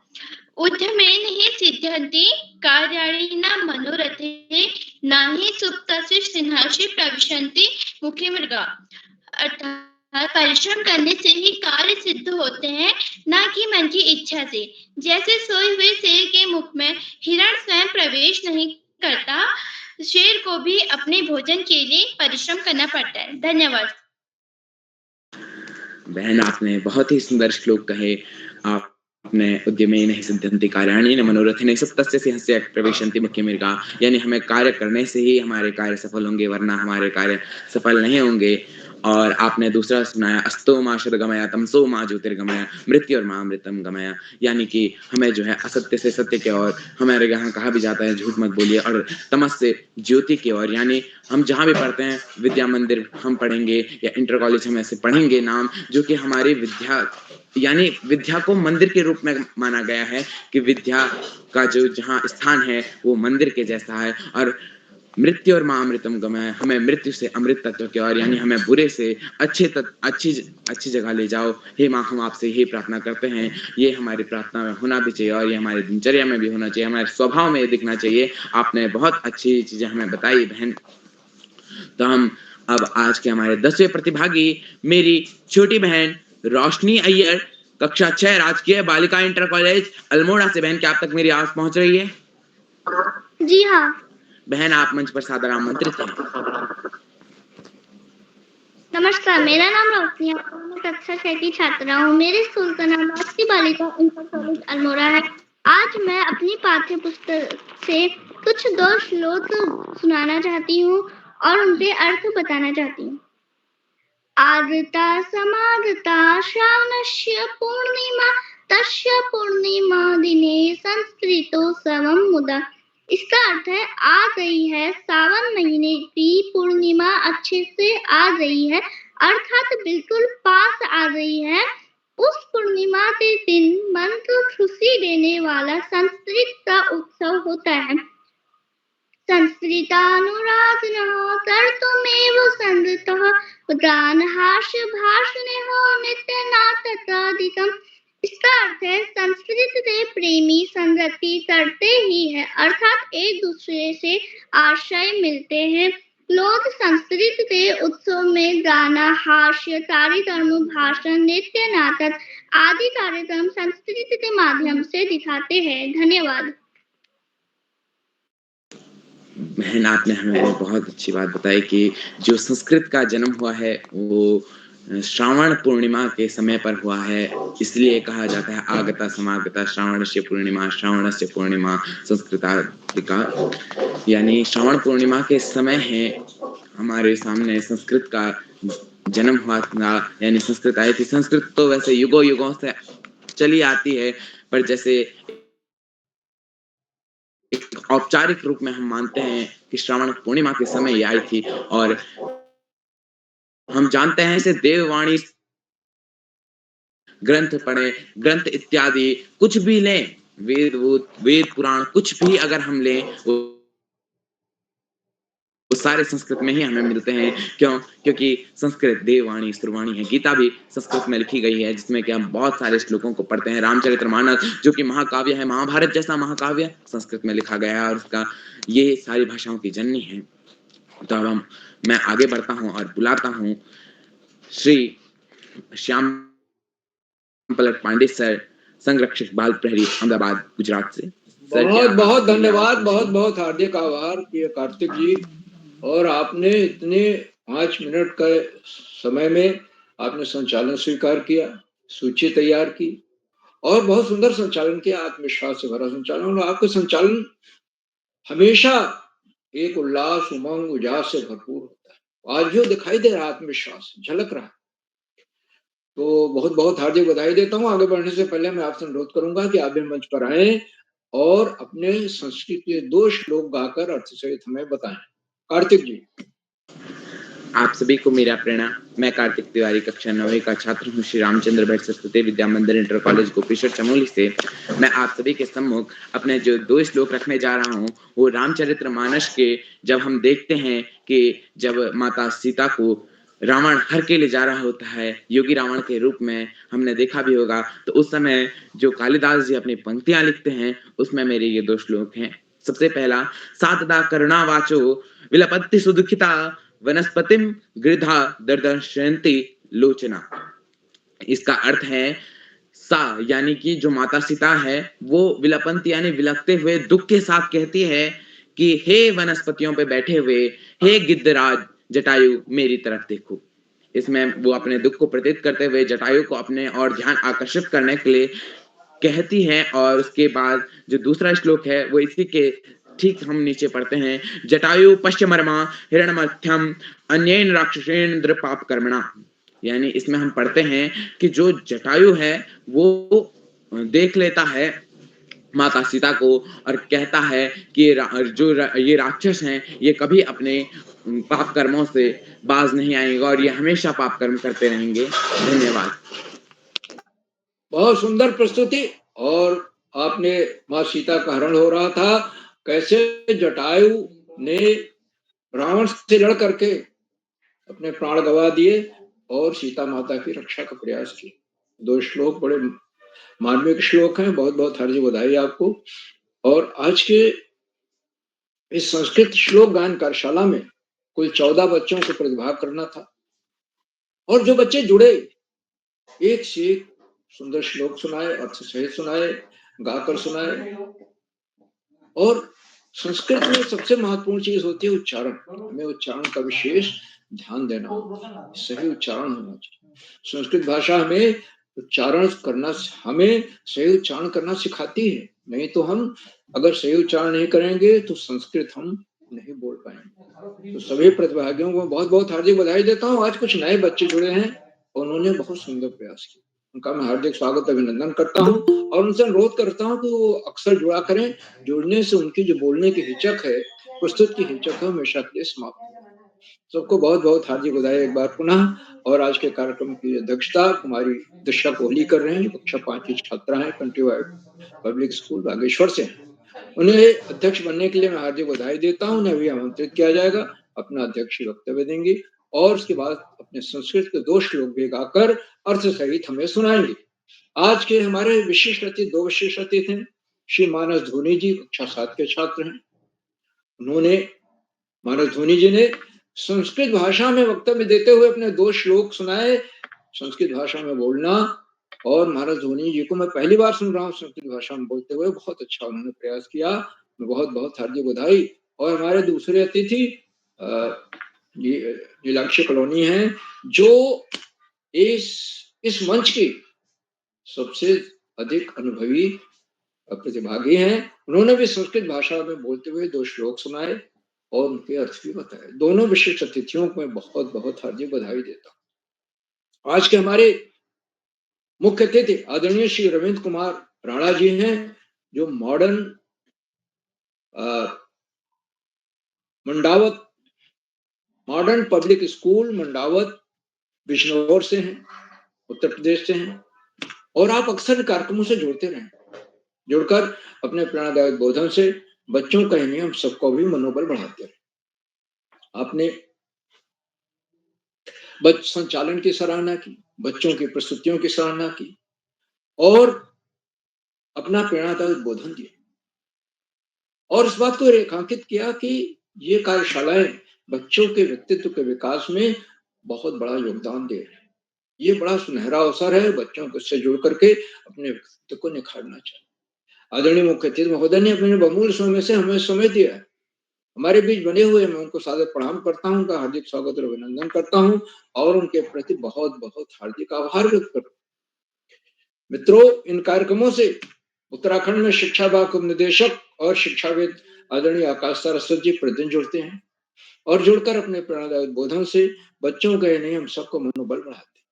[SPEAKER 5] उद्यमेन हि सिद्ध्यन्ति कार्याणि न मनोरथे न हि सुप्तस्य सिंहासने प्रविशन्ति मुखे मृगा। अर्थात परिश्रम करने से ही कार्य सिद्ध होते हैं, न कि मन की इच्छा से। जैसे सोए हुए शेर के मुख में हिरण स्वयं प्रवेश नहीं करता, शेर को भी अपने भोजन के लिए परिश्रम करना पड़ता है। धन्यवाद।
[SPEAKER 3] बहन, आपने बहुत ही सुंदर श्लोक कहे। आपने उद्यमेन हि सिद्ध्यन्ति कार्याणि न मनोरथेन सुप्तस्य सिंहस्य प्रविशन्ति मुखे मृगा, यानी हमें कार्य करने से ही हमारे कार्य सफल होंगे, वरना हमारे कार्य सफल नहीं होंगे। और आपने दूसरा सुनाया, अस्तो मा शतगमय तमसो मा ज्योतिर्गमय मृत्योर्मा अमृतम गमय, यानी कि हमें जो है असत्य से सत्य की ओर, हमारे यहाँ कहा भी जाता है झूठ मत बोलिए, और तमस से ज्योति की ओर, यानी हम जहाँ भी पढ़ते हैं, विद्या मंदिर हम पढ़ेंगे या इंटर कॉलेज हम ऐसे पढ़ेंगे नाम, जो कि हमारी विद्या, यानी विद्या को मंदिर के रूप में माना गया है कि विद्या का जो जहाँ स्थान है वो मंदिर के जैसा है। और मृत्यु और मां अमृतम गमय, हमें मृत्यु से अमृत तत्व की ओर, यानी हमें बुरे से अच्छी जगह ले जाओ। हे माँ, हम आपसे यही प्रार्थना करते हैं। ये हमारी प्रार्थना में होना भी चाहिए और ये हमारी दिनचर्या में भी होना चाहिए, हमारे स्वभाव में दिखना चाहिए। आपने बहुत अच्छी चीजें हमें बताई बहन। तो हम अब आज के हमारे 10वें प्रतिभागी, मेरी छोटी बहन रोशनी अय्यर, कक्षा 6, राजकीय बालिका इंटर कॉलेज अल्मोड़ा से। बहन, क्या आप तक मेरी आवाज पहुंच रही है?
[SPEAKER 5] जी हाँ।
[SPEAKER 3] बहन, आप मंच पर सादर आमंत्रित हैं।
[SPEAKER 5] नमस्कार, मेरा नाम रोशनी है। मैं कक्षा 6 की छात्रा हूँ। मेरे स्कूल का नाम राजकीय बालिका इंटर कॉलेज अल्मोड़ा है। आज मैं अपनी पाठ्य पुस्तक से कुछ 2 श्लोक सुनाना चाहती हूँ और उनके अर्थ बताना चाहती हूँ। आर्द्रता समार्द्रता श्रावणस्य पूर्णिमा तस्य पूर्णिमा दिने संस्कृतोत्सवम मुदा। इसका अर्थ है आ गई है सावन महीने की पूर्णिमा, अच्छे से आ गई है अर्थात बिल्कुल पास आ गई है। उस पूर्णिमा के दिन मन को खुशी देने वाला संस्कृत का उत्सव होता है। संस्कृतानुरागिणः कर्तुमेव संगतः गानहास्यभाषणेः नित्यनाटकादिकम्। इसका अर्थ है संस्कृत के प्रेमी संगति करते ही है अर्थात एक दूसरे से आश्रय मिलते हैं। लोग संस्कृत के उत्सव में गाना, हास्य कार्यक्रम, भाषण, नृत्य, नाटक आदि कार्यक्रम संस्कृत के माध्यम से दिखाते हैं। धन्यवाद।
[SPEAKER 3] बहन, आपने हमें बहुत अच्छी बात बताई कि जो संस्कृत का जन्म हुआ है वो श्रावण पूर्णिमा के समय पर हुआ है, इसलिए कहा जाता है आगता समागता श्रावणस्य पूर्णिमा, श्रावणस्य पूर्णिमा संस्कृतादिका। यानी श्रावण पूर्णिमा के समय है हमारे सामने संस्कृत का जन्म हुआ था, यानी संस्कृत आई थी। संस्कृत तो वैसे युगों युगों से चली आती है, पर जैसे एक औपचारिक रूप में हम मानते हैं कि श्रावण पूर्णिमा के समय ये आई थी। और हम जानते हैं इसे देववाणी ग्रंथ पढ़े, ग्रंथ इत्यादि कुछ भी लें, वेद पुराण कुछ भी अगर हम लें वो सारे संस्कृत में ही हमें मिलते हैं। क्यों? क्योंकि संस्कृत देववाणी सुरवाणी है। गीता भी संस्कृत में लिखी गई है, जिसमें कि हम बहुत सारे श्लोकों को पढ़ते हैं। रामचरितमानस जो कि महाकाव्य है, महाभारत जैसा महाकाव्य संस्कृत में लिखा गया है और उसका ये सारी भाषाओं की जननी है। तो अब मैं आगे बढ़ता हूँ और बुलाता हूँ श्री श्याम पलट पांडे सर, संरक्षक बाल प्रहरी, अहमदाबाद, गुजरात से।
[SPEAKER 9] बहुत बहुत धन्यवाद, बहुत बहुत हार्दिक आभार कार्तिक जी। और आपने इतने 5 मिनट का समय में आपने संचालन स्वीकार किया, सूची तैयार की और बहुत सुंदर संचालन किया, आत्मविश्वास से भरा संचालन। और आपका संचालन हमेशा एक उल्लास, उमंग, उजास से भरपूर होता है। आज जो दिखाई दे रहा है आत्मविश्वास झलक रहा है, तो बहुत बहुत हार्दिक बधाई देता हूँ। आगे बढ़ने से पहले मैं आपसे अनुरोध करूंगा कि आप भी मंच पर आए और अपने संस्कृत के 2 श्लोक गाकर अर्थ सहित हमें बताएं। कार्तिक जी।
[SPEAKER 3] आप सभी को मेरा प्रणाम। मैं कार्तिक तिवारी कक्षा 9वीं का छात्र हूँ, श्री रामचंद्र भट्ट सरस्वती विद्या मंदिर इंटर कॉलेज गोपीश्वर चमोली से। मैं आप सभी के सम्मुख अपने जो 2 श्लोक रखने जा रहा हूँ वो रामचरितमानस के, जब हम देखते हैं कि जब माता सीता को रावण हर के ले जा रहा होता है योगी रावण के रूप में, हमने देखा भी होगा, तो उस समय जो कालिदास जी अपनी पंक्तियां लिखते हैं उसमें मेरे ये 2 श्लोक हैं। सबसे पहला, सातदा करुणावाचो विलपत्ति सुदुखिता वनस्पतिम गृधा दर्दर्शयन्ति लोचना। इसका अर्थ है सा यानी कि जो माता सीता है वो विलपंत यानी विलकते हुए दुख के साथ कहती है कि हे वनस्पतियों पे बैठे हुए, हे गिद्धराज जटायु मेरी तरफ देखो। इसमें वो अपने दुख को प्रतीत करते हुए जटायु को अपने और ध्यान आकर्षित करने के लिए कहती है। और उसके बाद जो दूसरा श्लोक है वो इसी के ठीक हम नीचे पढ़ते हैं, जटायु पश्चिमर्मा हिरण्यमध्यम अन्येन राक्षसेन द्रपाप कर्मणा। यानी इसमें हम पढ़ते हैं कि जो जटायु है वो देख लेता है माता सीता को और कहता है कि ये राक्षस हैं ये कभी अपने पाप कर्मों से बाज नहीं आएंगे और ये हमेशा पाप कर्म करते रहेंगे। धन्यवाद।
[SPEAKER 9] बहुत सुंदर प्रस्तुति। और आपने माँ सीता का हरण हो रहा था, कैसे जटायु ने रावण से लड़ करके अपने प्राण गंवा दिए और सीता माता की रक्षा का प्रयास किया। 2 श्लोक बड़े मार्मिक श्लोक हैं। बहुत बहुत हार्दिक बधाई आपको। और आज के इस संस्कृत श्लोक गायन कार्यशाला में कुल 14 बच्चों को प्रतिभाग करना था और जो बच्चे जुड़े एक से एक सुंदर श्लोक सुनाए, अर्थ सहित सुनाए, गाकर सुनाए। और संस्कृत में सबसे महत्वपूर्ण चीज होती है उच्चारण। हमें उच्चारण का विशेष ध्यान देना होता है, सही उच्चारण होना चाहिए। संस्कृत भाषा हमें उच्चारण करना, हमें सही उच्चारण करना सिखाती है। नहीं तो हम अगर सही उच्चारण नहीं करेंगे तो संस्कृत हम नहीं बोल पाएंगे। तो सभी प्रतिभागियों को बहुत बहुत हार्दिक बधाई देता हूँ। आज कुछ नए बच्चे जुड़े हैं और उन्होंने बहुत सुंदर प्रयास किया, उनका मैं हार्दिक स्वागत अभिनंदन करता हूँ और उनसे अनुरोध करता हूँ कि वो अक्सर जुड़ा करें। जुड़ने से उनकी जो बोलने की हिचक है, प्रस्तुत की हिचक है, हमेशा के लिए समाप्त हो। सबको बहुत बहुत हार्दिक बधाई एक बार पुनः। और आज के कार्यक्रम की अध्यक्षता कुमारी दिशा कोहली कर रहे हैं, जो कक्षा 5 की छात्रा है, कंट्रीवाइड पब्लिक स्कूल बागेश्वर से। उन्हें अध्यक्ष बनने के लिए मैं हार्दिक बधाई देता हूँ। उन्हें अभी आमंत्रित किया जाएगा, अपना अध्यक्षीय वक्तव्य देंगे और उसके बाद अपने संस्कृत के 2 श्लोक भी गाकर अर्थ सहित हमें सुनाएंगे। आज के हमारे विशिष्ट अतिथि, 2 विशिष्ट अतिथि हैं। श्री मानस धोनी जी कक्षा 7 के छात्र हैं। मानस धोनी जी ने संस्कृत भाषा में वक्तव्य देते हुए अपने 2 श्लोक सुनाए। संस्कृत भाषा में बोलना, और मानस धोनी जी को मैं पहली बार सुन रहा हूँ संस्कृत भाषा में बोलते हुए, बहुत अच्छा उन्होंने प्रयास किया। मैं बहुत बहुत हार्दिक बधाई। और हमारे दूसरे अतिथि नीलाक्षी कॉलोनी हैं, जो इस मंच की सबसे अधिक अनुभवी प्रतिभागी हैं। उन्होंने भी संस्कृत भाषा में बोलते हुए 2 श्लोक सुनाए और उनके अर्थ भी बताए। दोनों विशिष्ट अतिथियों को मैं बहुत बहुत हार्दिक बधाई देता हूँ। आज के हमारे मुख्य अतिथि आदरणीय श्री रविंद्र कुमार राणा जी हैं, जो मॉडर्न पब्लिक स्कूल मंडावत बिजनौर से हैं, उत्तर प्रदेश से हैं। और आप अक्सर कार्यक्रमों से जुड़ते रहें, जुड़कर अपने प्रेरणादायक बोधन से बच्चों का ही नहीं, हम सबको भी मनोबल बढ़ाते रहे। आपने संचालन की सराहना की, बच्चों की प्रस्तुतियों की सराहना की और अपना प्रेरणादायक बोधन दिया और इस बात को रेखांकित किया कि ये कार्यशालाएं बच्चों के व्यक्तित्व के विकास में बहुत बड़ा योगदान दे रहे हैं। ये बड़ा सुनहरा अवसर है बच्चों को इससे जुड़ करके अपने व्यक्तित्व को निखारना चाहिए। आदरणीय मुख्य अतिथि महोदय ने अपने बहुमूल्य समय से हमें समय दिया है, हमारे बीच बने हुए। मैं उनको सादर प्रणाम करता हूं, उनका हार्दिक स्वागत और अभिनंदन करता हूं और उनके प्रति बहुत बहुत हार्दिक आभार व्यक्त करता हूं। मित्रों, इन कार्यक्रमों से उत्तराखंड में शिक्षा विभाग के निदेशक और शिक्षाविद आदरणीय आकाश सरस्वत जी प्रतिदिन जुड़ते हैं और जुड़कर अपने प्रेरणादायक बोधन से बच्चों का ही नहीं, हम सबको मनोबल बढ़ाते हैं।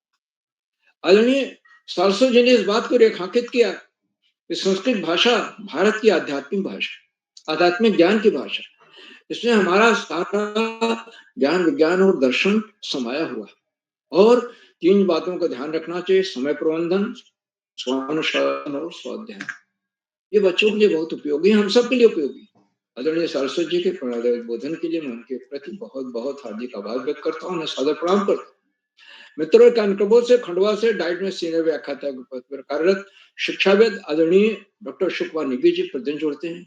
[SPEAKER 9] आदरणीय सरस्वत जी ने इस बात को रेखांकित किया कि संस्कृत भाषा भारत की आध्यात्मिक भाषा, आध्यात्मिक ज्ञान की भाषा। इसमें हमारा सारा ज्ञान, विज्ञान और दर्शन समाया हुआ है और 3 बातों का ध्यान रखना चाहिए: समय प्रबंधन, स्वानुशासन और स्वाध्याय। ये बच्चों के लिए बहुत उपयोगी है, हम सब के लिए उपयोगी। आदरणीय सरस्वत जी के प्रेरणादायक बोधन के लिए मैं उनके प्रति बहुत बहुत हार्दिक आभार व्यक्त करता हूँ, उन्हें सादर प्रणाम करता हूँ। मित्रों, कानपुर से खंडवा से डाइट में सीनियर व्याख्याता के पद पर कार्यरत शिक्षाविद आदरणीय डॉक्टर शुक्ला निगी जी प्रतिदिन जोड़ते हैं।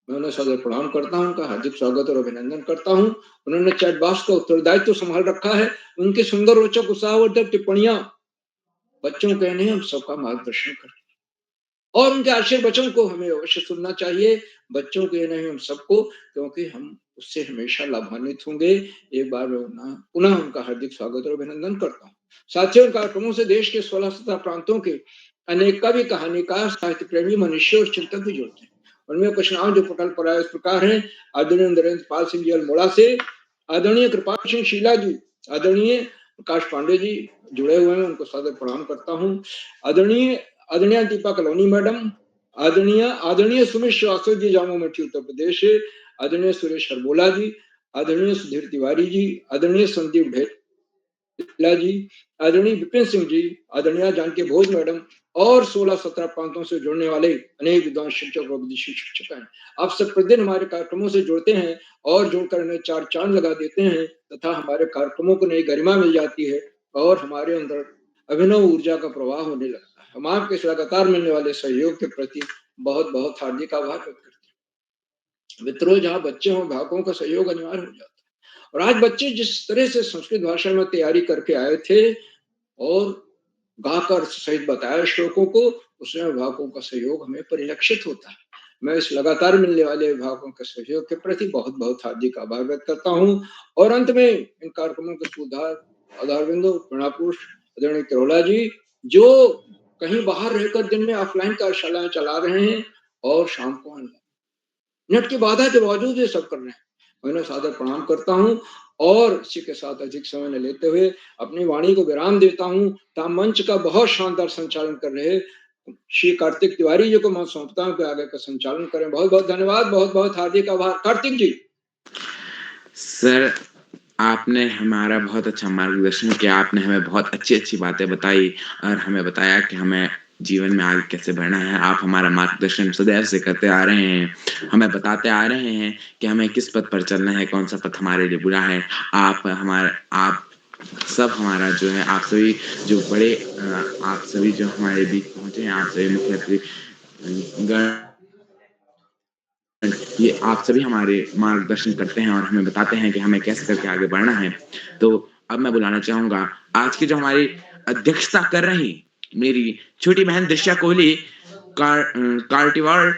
[SPEAKER 9] मैं उन्हें सादर प्रणाम करता हूँ, उनका हार्दिक स्वागत और अभिनंदन करता हूँ। उन्होंने चैट बॉक्स का उत्तरदायित्व संभाल रखा है। उनकी सुंदर, रोचक, उत्साहवर्धक टिप्पणियां बच्चों के नहीं, हम सबका मार्गदर्शन करती हैं और उनके आशीर्वाद वचन को हमें अवश्य सुनना चाहिए, बच्चों के नहीं, हम सबको, क्योंकि हम उससे हमेशा लाभान्वित होंगे। एक बार मैं पुनः उनका हार्दिक स्वागत और अभिनंदन करता हूँ। साथियों, कार्यक्रमों से देश के 16-17 प्रांतों के अनेक कवि, कहानीकार, साहित्य प्रेमी, मनुष्य और चिंतक भी जुड़ते हैं। उनमें कुछ नाम जो पटल पर आए इस प्रकार हैं: आदरणीय नरेंद्र पाल सिंह जी अल्मोड़ा से, आदरणीय कृपाल सिंह शीला जी, आदरणीय प्रकाश पांडे जी जुड़े हुए हैं, उनको सादर प्रणाम करता हूँ। आदरणीय दीपा कलोनी मैडम, आदरणीय सुमित श्रीवास्तव जी जामो मठी उत्तर प्रदेश, आदरणीय सुरेश हरबोला जी, आदरणीय सुधीर तिवारी जी, आदरणीय संदीप ढेला जी, आदरणीय विपिन सिंह जी, आदरणीय जानकी भोज मैडम और 16-17 प्रांतों से जुड़ने वाले अनेक विद्वान शिक्षक और विदेशी शिक्षक हैं। आप सब प्रतिदिन हमारे कार्यक्रमों से जुड़ते हैं और जुड़कर इन्हें 4 चांद लगा देते हैं तथा हमारे कार्यक्रमों को नई गरिमा मिल जाती है और हमारे अंदर अभिनव ऊर्जा का प्रवाह होने लगता है। हम आपके इस लगातार मिलने वाले सहयोग के प्रति बहुत बहुत हार्दिक आभार व्यक्त करते हैं। मित्रों, जहाँ बच्चे हों, अभिभावकों का सहयोग अनिवार्य हो जाता है और आज बच्चे जिस तरह से संस्कृत भाषा में तैयारी करके आए थे और गाकर सहित बताया श्लोकों को, उसमें अभिभावकों का सहयोग हमें परिलक्षित होता है। मैं इस लगातार मिलने वाले अभिभावकों के सहयोग के प्रति बहुत बहुत हार्दिक आभार व्यक्त करता हूँ और अंत में इन कार्यक्रमों के सुधार आधारबिंदु प्रणपुरुष आदरणीय किरोला जी, जो कहीं बाहर रहकर दिन में ऑफलाइन कार्यशालाएं चला रहे हैं और शाम को नेट की बाधा के बावजूद ये सब कर रहे हैं। उन्हें सादर प्रणाम करता हूँ और इसी के साथ अधिक समय न लेते हुए अपनी वाणी को विराम देता हूँ। मंच का बहुत शानदार संचालन कर रहे श्री कार्तिक तिवारी जी को मैं सौंपता हूँ कि आगे का संचालन करें। बहुत बहुत धन्यवाद, बहुत बहुत हार्दिक आभार। कार्तिक जी।
[SPEAKER 3] सर, आपने हमारा बहुत अच्छा मार्गदर्शन किया। आपने हमें बहुत अच्छी बातें बताई और हमें बताया कि हमें जीवन में आगे कैसे बढ़ना है। आप हमारा मार्गदर्शन सदैव से करते आ रहे हैं, हमें बताते आ रहे हैं कि हमें किस पथ पर चलना है, कौन सा पथ हमारे लिए बुरा है। आप सब हमारा जो है, आप सभी जो बड़े आप सभी जो हमारे बीच पहुंचे हैं, आप सभी मुख्यमंत्री ये आप सभी हमारे मार्गदर्शन करते हैं और हमें बताते हैं कि हमें कैसे करके आगे बढ़ना है। तो अब मैं बुलाना चाहूंगा आज की जो हमारी अध्यक्षता कर रही मेरी छोटी बहन दृश्या कोहली, कार्टिवार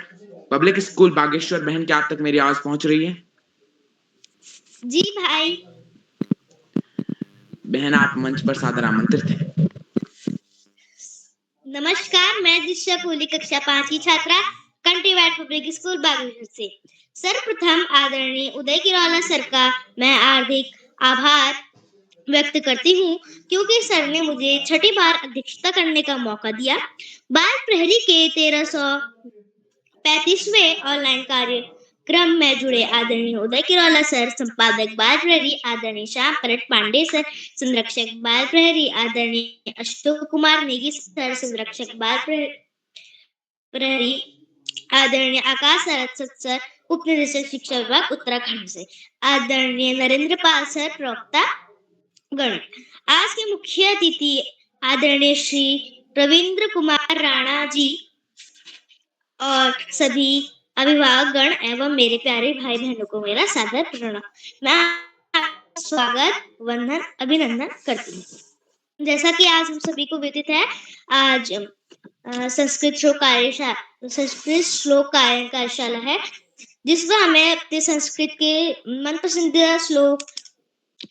[SPEAKER 3] पब्लिक स्कूल बागेश्वर। बहन, क्या आप तक मेरी आवाज पहुंच रही है?
[SPEAKER 5] जी भाई।
[SPEAKER 3] बहन, आप मंच पर सादर आमंत्रित हैं।
[SPEAKER 5] नमस्कार, मैं दिशा कोहली, कक्षा 5 की छात्रा, कंट्रीवाइड पब्लिक स्कूल बागेश्वर से। सर्वप्रथम आदरणीय उदय किरोला सर का मैं हार्दिक आभार व्यक्त करती हूँ क्योंकि सर ने मुझे छठी बार अध्यक्षता करने का मौका दिया। बाल प्रहरी के 1335वें ऑनलाइन कार्यक्रम में जुड़े आदरणीय उदय किरोला सर, संपादक बाल प्रहरी आदरणीय श्याम पलट पांडे सर, संरक्षक बाल प्रहरी आदरणीय अशोक कुमार नेगी सर, संरक्षक बाल प्रहरी आदरणीय आकाश सरस्वत सर, उप निदेशक शिक्षा विभाग उत्तराखंड से, आदरणीय नरेंद्र पाल सर, प्रवक्ता गण। आज के मुख्य अतिथि आदरणीय श्री रविंद्र कुमार राणा जी और सभी अभिभावक गण एवं मेरे प्यारे भाई बहनों को मेरा सादर प्रणाम। मैं आपका स्वागत, वंदन, अभिनंदन करती हूँ। जैसा कि आज हम सभी को विदित है, आज संस्कृत श्लोक गायन कार्यशाला है जिसमें हमें अपने संस्कृत के मनपसंदीदा श्लोक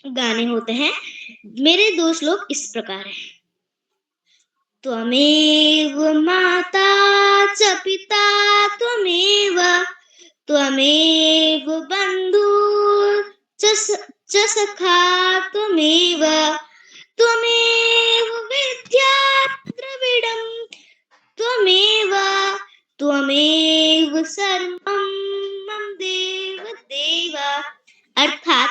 [SPEAKER 5] गाने होते हैं। मेरे 2 श्लोक इस प्रकार हैं। त्वमेव माता च पिता त्वमेव, त्वमेव बन्धु च सखा त्वमेव, त्वमेव विद्या द्रविडं त्वमेव, त्वमेव सर्वं मम देव देव। अर्थात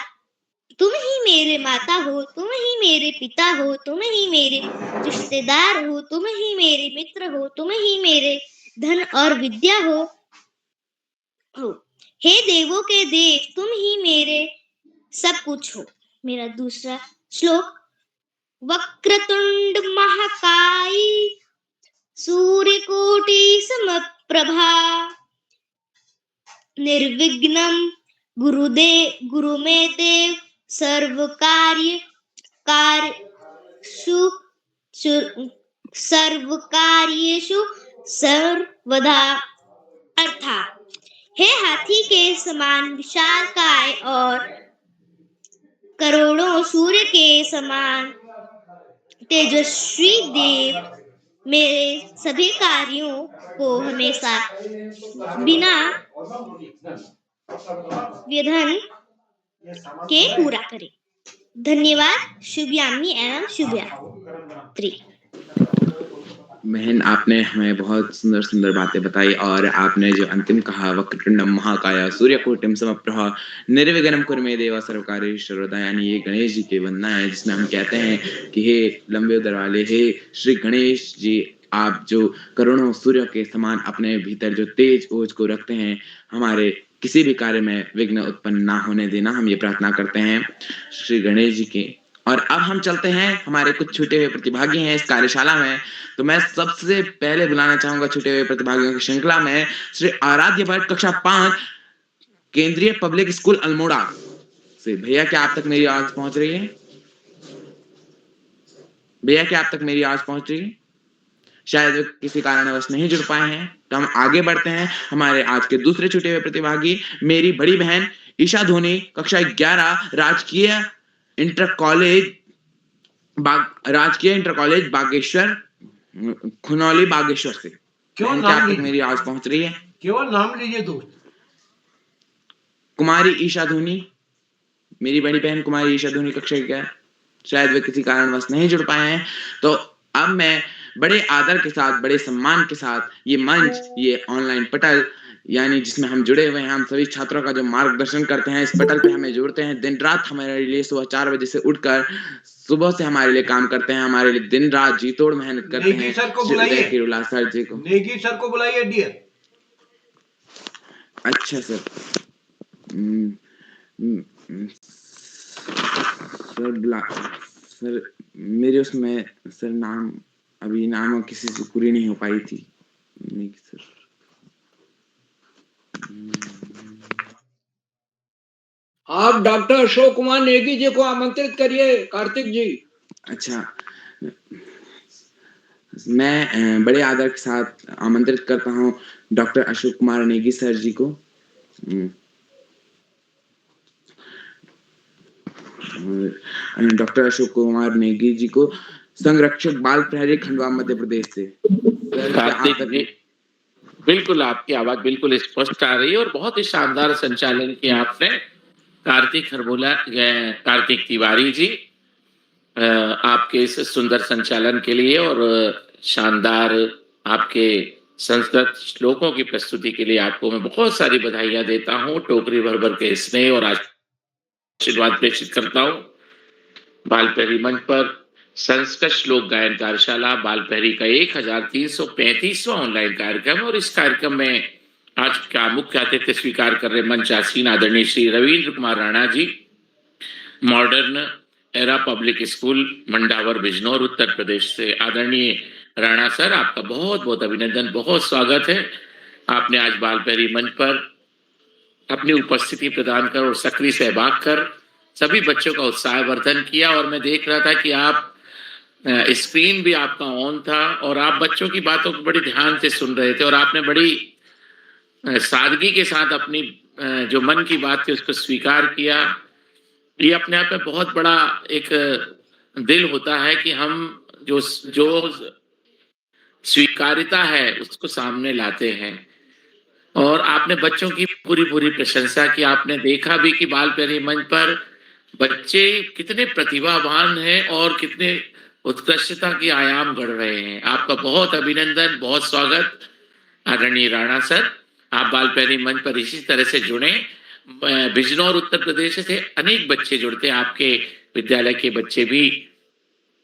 [SPEAKER 5] तुम ही मेरे माता हो, तुम ही मेरे पिता हो, तुम ही मेरे रिश्तेदार हो, तुम ही मेरे मित्र हो, तुम ही मेरे धन और विद्या हो। हे देवों के देव, तुम ही मेरे सब कुछ हो। मेरा दूसरा श्लोक, वक्रतुंड महाकाय सूर्यकोटि समप्रभा, निर्विघ्नं गुरु मे देव सर्व कार्येषु सर्वदा। अर्थात हे हाथी के समान विशालकाय और करोड़ों सूर्य के समान तेजस्वी देव, मेरे सभी कार्यों को हमेशा बिना व्यधन के पूरा करें। धन्यवाद। शुभयामी एवं शुभयात्री।
[SPEAKER 3] बहन, आपने हमें बहुत सुंदर बातें बताई और आपने जो अंतिम कहा, वक्रतुंडम महाकाय सूर्यकोटिम समप्रभा निर्विघ्नं कुरु मे देव सर्वकार्येषु सर्वदा, यानी ये गणेश जी की वंदना है जिसमें हम कहते हैं कि हे लंबे उदर वाले, हे श्री गणेश जी, आप जो करोड़ों सूर्यों के समान अपने भीतर जो तेज ओज को रखते हैं, हमारे किसी भी कार्य में विघ्न उत्पन्न ना होने देना, हम ये प्रार्थना करते हैं श्री गणेश जी की। और अब हम चलते हैं, हमारे कुछ छूटे हुए प्रतिभागी हैं इस कार्यशाला में, तो मैं सबसे पहले बुलाना चाहूंगा छूटे हुए प्रतिभागियों की श्रृंखला में श्री आराध्य भट्ट, कक्षा 5, केंद्रीय पब्लिक स्कूल अल्मोड़ा से। भैया, क्या आप तक मेरी आवाज पहुंच रही है? भैया, क्या आप तक मेरी आवाज पहुंच रही है? शायद वे किसी कारणवश नहीं जुड़ पाए हैं, तो हम आगे बढ़ते हैं। हमारे आज के दूसरे छूटे हुए प्रतिभागी मेरी बड़ी बहन ईशा धोनी, कक्षा 11, राजकीय इंटर कॉलेज बागेश्वर, खुनौली बागेश्वर से।
[SPEAKER 1] क्यों
[SPEAKER 3] क्या आप तक मेरी आवाज पहुंच रही है?
[SPEAKER 1] केवल नाम लीजिए दोस्त।
[SPEAKER 3] कुमारी ईशा धोनी, मेरी बड़ी बहन कुमारी ईशा धोनी कक्षा 11, शायद वे किसी कारणवश नहीं जुड़ पाए हैं। तो अब मैं बड़े आदर के साथ, बड़े सम्मान के साथ ये मंच, ये ऑनलाइन पटल यानी जिसमें हम जुड़े हुए हैं, हम सभी छात्रों का जो मार्गदर्शन करते हैं, इस पटल पे हमें जोड़ते हैं, दिन रात हमारे लिए सुबह 4 बजे से उठकर सुबह से हमारे लिए काम करते हैं, हमारे लिए दिन रात जी तोड़ मेहनत करते
[SPEAKER 1] नेगी
[SPEAKER 3] हैं।
[SPEAKER 1] सर को
[SPEAKER 3] श्री उदय
[SPEAKER 1] बुलाइए।
[SPEAKER 3] किरोला सर जी को।
[SPEAKER 1] नेगी सर को बुलाइए डियर।
[SPEAKER 3] अच्छा सर। सर मेरे उसमें सर नाम अभी नाम किसी से पूरी नहीं हो पाई थी। नहीं सर।
[SPEAKER 9] आप डॉक्टर अशोक कुमार नेगी जी को आमंत्रित करिए। कार्तिक जी।
[SPEAKER 3] अच्छा, मैं बड़े आदर के साथ आमंत्रित करता हूँ डॉक्टर अशोक कुमार नेगी सर जी को। डॉक्टर अशोक कुमार नेगी जी को, संरक्षक बाल प्रहरी खंडवा मध्य प्रदेश से।
[SPEAKER 10] कार्तिक जी, बिल्कुल आपकी आवाज बिल्कुल स्पष्ट आ रही है और बहुत ही शानदार संचालन किया आपने। कार्तिक तिवारी जी, आपके इस सुंदर संचालन के लिए और शानदार आपके संस्कृत श्लोकों की प्रस्तुति के लिए आपको मैं बहुत सारी बधाइयां देता हूं। टोकरी भर भर के स्नेह और आशीर्वाद प्रेषित करता हूं। बालपहरी मंच पर संस्कृत श्लोक गायन कार्यशाला बालपहरी का 1335वां ऑनलाइन कार्यक्रम, और इस कार्यक्रम में आज का मुख्य अतिथि स्वीकार कर रहे मंच आसीन आदरणीय Shri Ravindra Kumar Rana ji, modern era public school Mandawar Bijnor Uttar Pradesh से। आदरणीय राणा सर, आपका बहुत बहुत अभिनंदन, बहुत स्वागत है। आपने आज बालपहरी मंच पर अपनी उपस्थिति प्रदान कर और सक्रिय सहभाग कर सभी बच्चों का उत्साहवर्धन किया, और मैं देख रहा था कि आप स्क्रीन भी आपका ऑन था और आप बच्चों की बातों को बड़ी ध्यान से सुन रहे थे और आपने बड़ी सादगी के साथ अपनी जो मन की बात थी उसको स्वीकार किया। ये अपने आप में बहुत बड़ा एक दिल होता है कि हम जो स्वीकार्यता है उसको सामने लाते हैं, और आपने बच्चों की पूरी पूरी प्रशंसा की। आपने देखा भी कि बालपहरी मंच पर बच्चे कितने प्रतिभावान हैं और कितने उत्कृष्टता के आयाम गढ़ रहे हैं। आपका बहुत अभिनंदन, बहुत स्वागत आदरणीय राणा सर। आप बालपहरी मंच पर इसी तरह से जुड़े। बिजनौर उत्तर प्रदेश से अनेक बच्चे जुड़ते हैं, आपके विद्यालय के बच्चे भी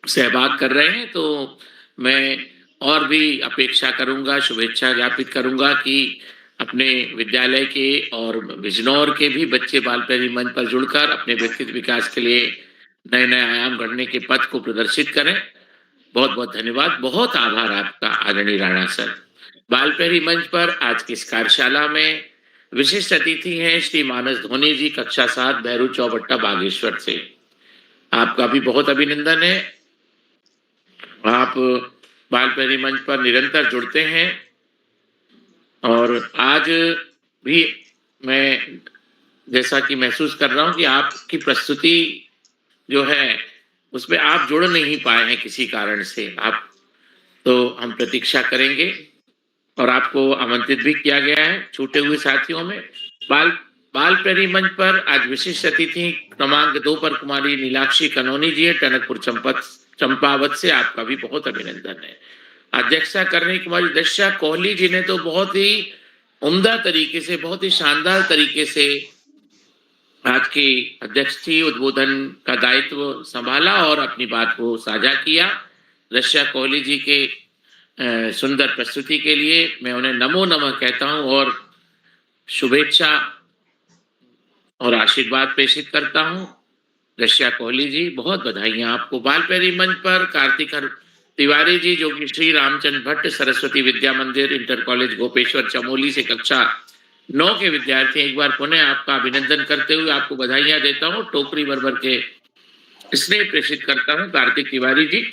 [SPEAKER 10] सहभाग कर रहे हैं, तो मैं और भी अपेक्षा करूंगा, शुभेच्छा ज्ञापित करूंगा कि अपने विद्यालय के और बिजनौर के भी बच्चे बालपहरी मंच पर जुड़कर अपने व्यक्तित्व विकास के लिए नए नए आयाम गढ़ने के पथ को प्रदर्शित करें। बहुत बहुत धन्यवाद, बहुत आभार आपका आदरणीय राणा सर। बालपहरी मंच पर आज की इस कार्यशाला में विशिष्ट अतिथि हैं श्री मानस धोनी जी, कक्षा 7, भैरू चौबट्टा बागेश्वर से। आपका भी बहुत अभिनंदन है। आप बालपहरी मंच पर निरंतर जुड़ते हैं और आज भी मैं जैसा कि महसूस कर रहा हूं कि आपकी प्रस्तुति जो है उसमें आप जुड़ नहीं पाए हैं किसी कारण से। आप तो हम प्रतीक्षा करेंगे और आपको आमंत्रित भी किया गया है छूटे हुए साथियों में। बालपहरी मंच पर आज विशिष्ट अतिथि क्रमांक 2 पर कुमारी नीलाक्षी कनौनी जी है, टनकपुर चंपावत से। आपका भी बहुत अभिनंदन है। अध्यक्षता करने कुमारी दशा कोहली जी ने तो बहुत ही उम्दा तरीके से, बहुत ही शानदार तरीके से आज की अध्यक्ष थी, उद्बोधन का दायित्व संभाला और अपनी बात को साझा किया। दशा कोहली जी के सुंदर प्रस्तुति के लिए मैं उन्हें नमो नमः कहता हूं और शुभेच्छा और आशीर्वाद प्रेषित करता हूं। दशा कोहली जी, बहुत बधाइयां आपको। बालपहरी मंच पर कार्तिक तिवारी जी, जो कि श्री रामचंद्र भट्ट सरस्वती विद्या मंदिर इंटर कॉलेज गोपेश्वर चमोली से कक्षा 9 के विद्यार्थी, एक बार पुनः आपका अभिनंदन करते हुए आपको बधाइयां देता हूं। टोकरी भर भर के स्नेह प्रेषित करता हूं कार्तिक तिवारी जी।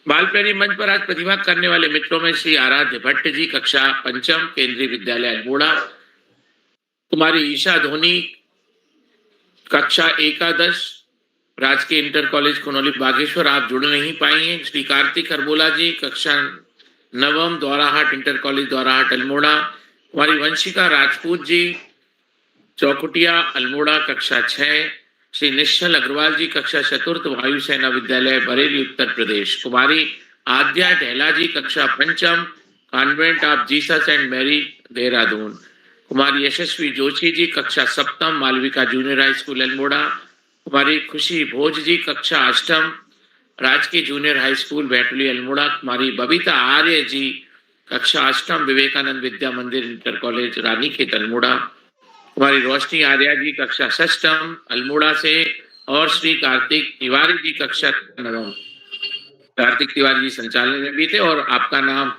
[SPEAKER 10] बालपहरी मंच पर आज प्रतिभा करने वाले मित्रों में श्री आराध्य भट्ट जी, कक्षा 5 केंद्रीय विद्यालय अल्मोड़ा, कुमारी ईशा धोनी, कक्षा 11 राजकीय इंटर कॉलेज खुनौली बागेश्वर, आप जुड़ नहीं पाई हैं। श्री कार्तिक हरबोला जी, कक्षा 9 द्वाराहाट इंटर कॉलेज द्वाराहाट अल्मोड़ा, कुमारी वंशिका राजपूत जी, चौकुटिया अल्मोड़ा कक्षा 6, श्री निश्चल अग्रवाल जी कक्षा चतुर्थ वायुसेना विद्यालय बरेली उत्तर प्रदेश, कुमारी आद्या डेला जी कक्षा 5म convent of Jesus and Mary Dehradun, कुमारी यशस्वी जोशी जी कक्षा 7म Malvika junior high school Almora, कुमारी खुशी भोज जी कक्षा 8म राजकीय junior high school Baituli Almora, कुमारी बबीता आर्य जी कक्षा 8म विवेकानंद विद्या मंदिर इंटर कॉलेज रानीखेत अल्मोड़ा, कुमारी रोशनी आर्या जी कक्षा 6म अल्मोड़ा से, और श्री कार्तिक तिवारी जी कक्षा 9वीं। कार्तिक तिवारी जी संचालन में भी थे और आपका नाम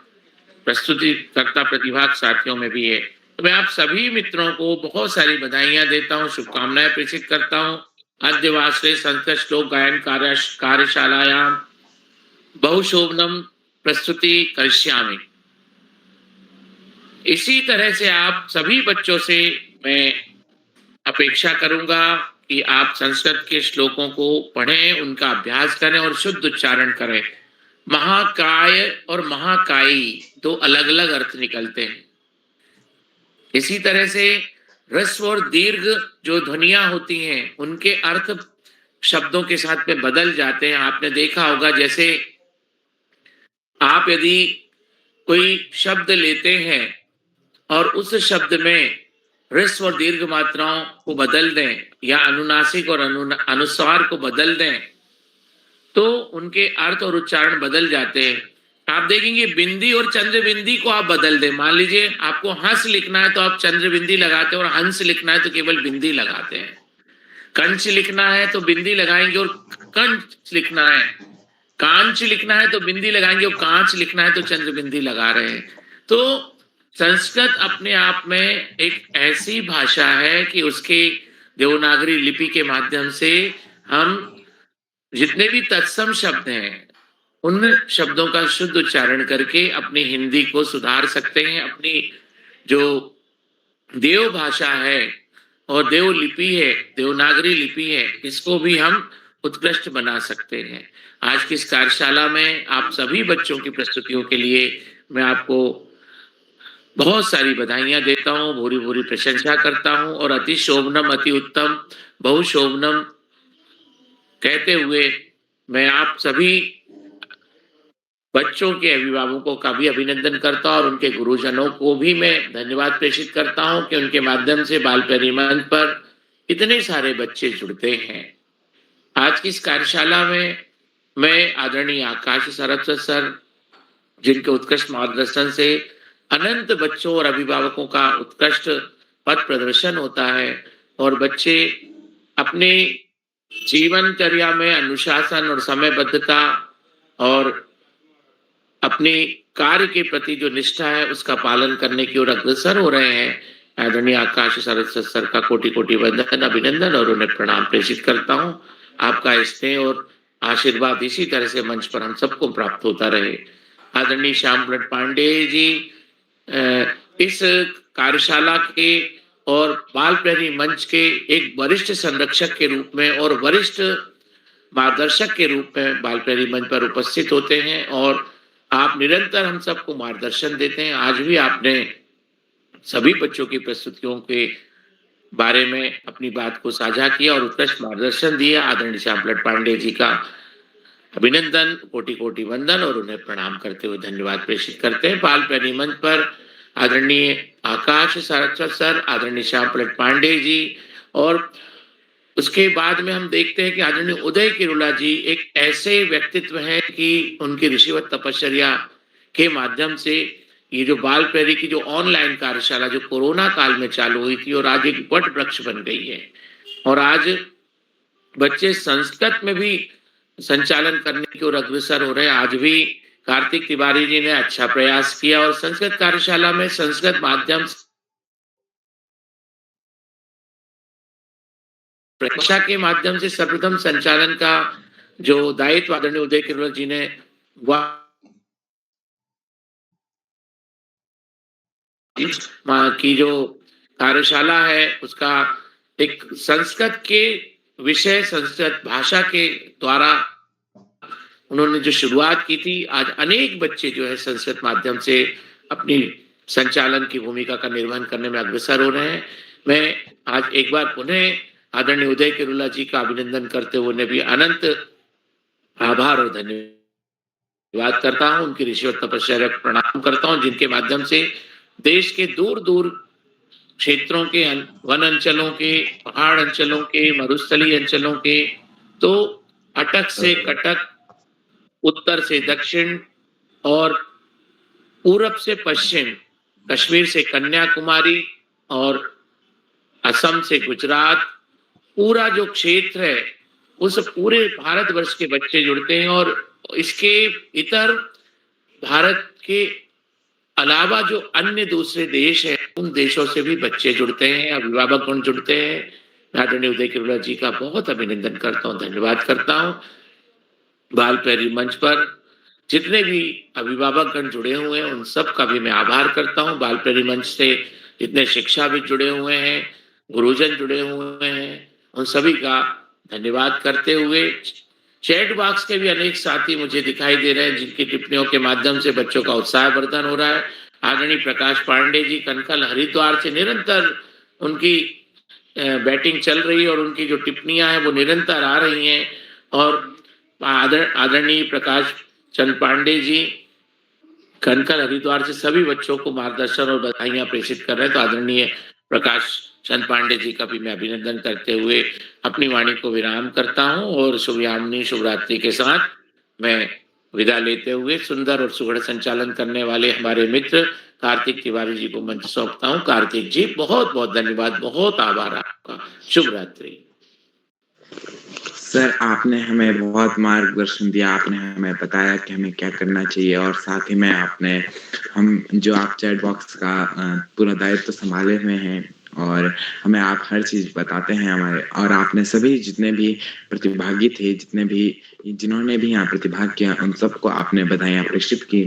[SPEAKER 10] प्रस्तुतिकर्ता प्रतिभाग साथियों में भी है। तो मैं आप सभी मित्रों को बहुत सारी बधाइयां देता हूं, शुभकामनाएं प्रेषित करता हूं। अद्य वासरे संस्कृत श्लोक गायन कार्यशालायां बहुशोभनम प्रस्तुति करिष्यामि। इसी तरह से आप सभी बच्चों से मैं अपेक्षा करूंगा कि आप संस्कृत के श्लोकों को पढ़ें, उनका अभ्यास करें और शुद्ध उच्चारण करें। महाकाय और महाकायी दो अलग अलग अर्थ निकलते हैं। इसी तरह से ह्रस्व और दीर्घ जो ध्वनियां होती हैं उनके अर्थ शब्दों के साथ में बदल जाते हैं। आपने देखा होगा, जैसे आप यदि कोई शब्द लेते हैं और उस शब्द में ह्रस्व और दीर्घ मात्राओं को बदल दें या अनुनासिक और अनुस्वार को बदल दें तो उनके अर्थ और उच्चारण बदल जाते हैं। आप देखेंगे बिंदी और चंद्र बिंदी को आप बदल दें। मान लीजिए आपको हंस लिखना है तो आप चंद्र बिंदी लगाते हैं और हंस लिखना है तो केवल बिंदी लगाते हैं। कंच लिखना है तो बिंदी लगाएंगे और कंच लिखना है, कांच लिखना है तो बिंदी लगाएंगे और कांच लिखना है तो चंद्र बिंदी लगा रहे हैं। तो संस्कृत अपने आप में एक ऐसी भाषा है कि उसके देवनागरी लिपि के माध्यम से हम जितने भी तत्सम शब्द हैं उन शब्दों का शुद्ध उच्चारण करके अपनी हिंदी को सुधार सकते हैं। अपनी जो देव भाषा है और देव लिपि है, देवनागरी लिपि है, इसको भी हम उत्कृष्ट बना सकते हैं। आज की इस कार्यशाला में आप सभी बच्चों की प्रस्तुतियों के लिए मैं आपको बहुत सारी बधाइयां देता हूं, भूरी भूरी प्रशंसा करता हूं और अति शोभनम, अति उत्तम, बहुशोभनम कहते हुए मैं आप सभी बच्चों के अभिभावकों का भी अभिनंदन करता हूं और उनके गुरुजनों को भी मैं धन्यवाद प्रेषित करता हूं कि उनके माध्यम से बाल प्यारी मंच पर इतने सारे बच्चे जुड़ते हैं। आज की इस कार्यशाला में मैं आदरणीय आकाश सरस्वत सर, जिनके उत्कृष्ट मार्गदर्शन से अनंत बच्चों और अभिभावकों का उत्कृष्ट पथ प्रदर्शन होता है और बच्चे अपने जीवनचर्या में अनुशासन और समयबद्धता और अपने कार्य के प्रति जो निष्ठा है उसका पालन करने की ओर अग्रसर हो रहे हैं। आदरणीय आकाश सरस्वत सर का कोटि कोटि वंदन, अभिनंदन और उन्हें प्रणाम प्रेषित करता हूं। आपका स्नेह और आशीर्वाद इसी तरह से मंच पर हम सबको प्राप्त होता रहे। आदरणीय श्याम प्रसाद पांडे जी इस कार्यशाला के और बाल प्रहरी मंच के एक वरिष्ठ संरक्षक के रूप में और वरिष्ठ मार्गदर्शक के रूप में बाल प्रहरी मंच पर उपस्थित होते हैं और आप निरंतर हम सबको मार्गदर्शन देते हैं। आज भी आपने सभी बच्चों की प्रस्तुतियों के बारे में अपनी बात को साझा किया और उत्कृष्ट मार्गदर्शन दिया। आदरणीय श्याम प्रसाद पांडे जी का अभिनंदन, कोटि कोटि वंदन और उन्हें प्रणाम करते हुए धन्यवाद प्रेषित करते हैं। बाल प्यारी मंच पर आदरणीय आकाश सरस्वत सर, आदरणीय श्याम प्रसाद पांडे जी और उसके बाद में हम देखते हैं कि आदरणीय उदय किरोला जी एक ऐसे व्यक्तित्व हैं कि उनकी ऋषिवत तपश्चर्या के माध्यम से ये जो बाल प्यारी की जो ऑनलाइन कार्यशाला जो कोरोना काल में चालू हुई थी और आज एक वट वृक्ष बन गई है और आज बच्चे संस्कृत में भी संचालन करने की ओर अग्रसर हो रहे हैं। आज भी कार्तिक तिवारी जी ने अच्छा प्रयास किया और संस्कृत कार्यशाला में संस्कृत माध्यम परीक्षा के माध्यम से सर्वप्रथम संचालन का जो दायित्व आदरणीय उदय किरोला जी ने की जो कार्यशाला है उसका एक संस्कृत के विषय, संस्कृत भाषा के द्वारा उन्होंने जो शुरुआत की थी, आज अनेक बच्चे जो है संस्कृत माध्यम से अपनी संचालन की भूमिका का निर्वहन करने में अग्रसर हो रहे हैं। मैं आज एक बार पुनः आदरणीय उदय किरोला जी का अभिनंदन करते हुए उन्हें भी अनंत आभार और धन्यवाद करता हूँ। उनकी ऋषिवत तपस्या को प्रणाम करता हूँ, जिनके माध्यम से देश के दूर-दूर क्षेत्रों के वन अंचलों के, पहाड़ अंचलों के, मरुस्थलीय अंचलों के, तो अटक से कटक, उत्तर से दक्षिण और पूरब से पश्चिम, कश्मीर से कन्याकुमारी और असम से गुजरात, पूरा जो क्षेत्र है उस पूरे भारतवर्ष के बच्चे जुड़ते हैं और इसके इतर भारत के अलावा जो अन्य दूसरे देश हैं उन देशों से भी बच्चे जुड़ते हैं, अभिभावकगण जुड़ते हैं। मैं आदरणीय उदय किरोला जी का बहुत अभिनंदन करता हूँ, धन्यवाद करता हूँ। बाल प्रेरी मंच पर जितने भी अभिभावकगण जुड़े हुए हैं उन सब का भी मैं आभार करता हूँ। बाल प्रेरी मंच से जितने शिक्षाविद जुड़े हुए हैं, गुरुजन जुड़े हुए हैं, उन सभी का धन्यवाद करते हुए चैट बॉक्स के भी अनेक साथी मुझे दिखाई दे रहे हैं जिनकी टिप्पणियों के माध्यम से बच्चों का उत्साहवर्धन हो रहा है। आदरणीय प्रकाश पांडे जी कनकल हरिद्वार से निरंतर उनकी बैटिंग चल रही है और उनकी जो टिप्पणियां हैं वो निरंतर आ रही हैं और आदरणीय प्रकाश चंद पांडे जी कनकल हरिद्वार से सभी बच्चों को मार्गदर्शन और बधाइयां प्रेषित कर रहे हैं। तो आदरणीय प्रकाश चंद पांडे जी का भी मैं अभिनंदन करते हुए अपनी वाणी को विराम करता हूं और शुभयामिनी शुभरात्रि के साथ मैं विदा लेते हुए सुंदर और सुगढ़ संचालन करने वाले हमारे मित्र कार्तिक तिवारी जी को मंच सौंपता हूं। कार्तिक जी बहुत बहुत धन्यवाद, बहुत आभार आपका। शुभ रात्रि।
[SPEAKER 3] सर, आपने हमें बहुत मार्गदर्शन दिया, आपने हमें बताया कि हमें क्या करना चाहिए और साथ ही में हम जो आप चैट बॉक्स का पूरा दायित्व संभाले हुए हैं और हमें आप हर चीज बताते हैं हमारे, और आपने सभी जितने भी प्रतिभागी थे, जिन्होंने भी यहाँ प्रतिभाग किया, उन सबको आपने बधाइयाँ प्रेषित की।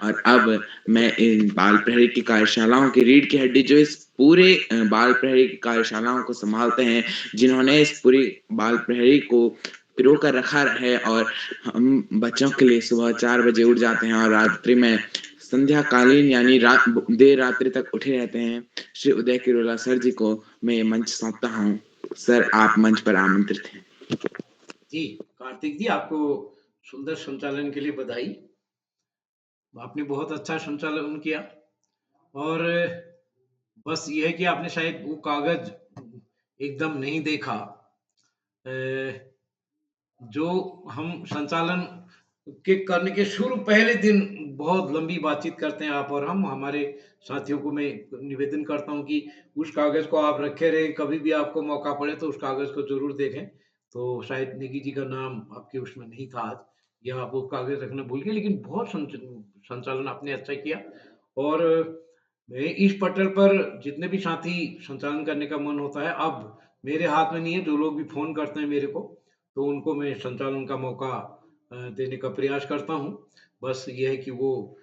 [SPEAKER 3] और अब मैं इन बाल प्रहरी की कार्यशालाओं की रीढ़ की हड्डी जो इस पूरे बाल प्रहरी की कार्यशालाओं को संभालते हैं, जिन्होंने इस पूरी बाल प्रहरी को पिरो कर रखा है, और हम बच्चों के लिए सुबह 4 बजे उठ जाते हैं और रात्रि में संध्या कालीन यानी देर रात्रि तक उठे रहते हैं। श्री उदय किरोला सर जी को मैं मंच सौंपता हूँ। सर, आप मंच पर आमंत्रित हैं।
[SPEAKER 1] जी कार्तिक जी, आपको सुंदर संचालन के लिए बधाई। आपने बहुत अच्छा संचालन किया और बस ये है कि आपने शायद वो कागज एकदम नहीं देखा जो हम संचालन के करने के शुरू पहले दिन बहुत लंबी बातचीत करते हैं आप और हम। हमारे साथियों को मैं निवेदन करता हूं कि उस कागज को आप रखे रहें, कभी भी आपको मौका पड़े तो उस कागज को जरूर देखें। तो शायद नेगी जी का नाम आपके उसमें नहीं था आज, या आप वो कागज रखना भूल गए, लेकिन बहुत संचालन आपने अच्छा किया। और मैं इस पटल पर जितने भी साथी संचालन करने का मन होता है, अब मेरे हाथ में नहीं है, जो लोग भी फोन करते हैं मेरे को तो उनको मैं संचालन का मौका देने का प्रयास करता हूँ। बस ये है कि वो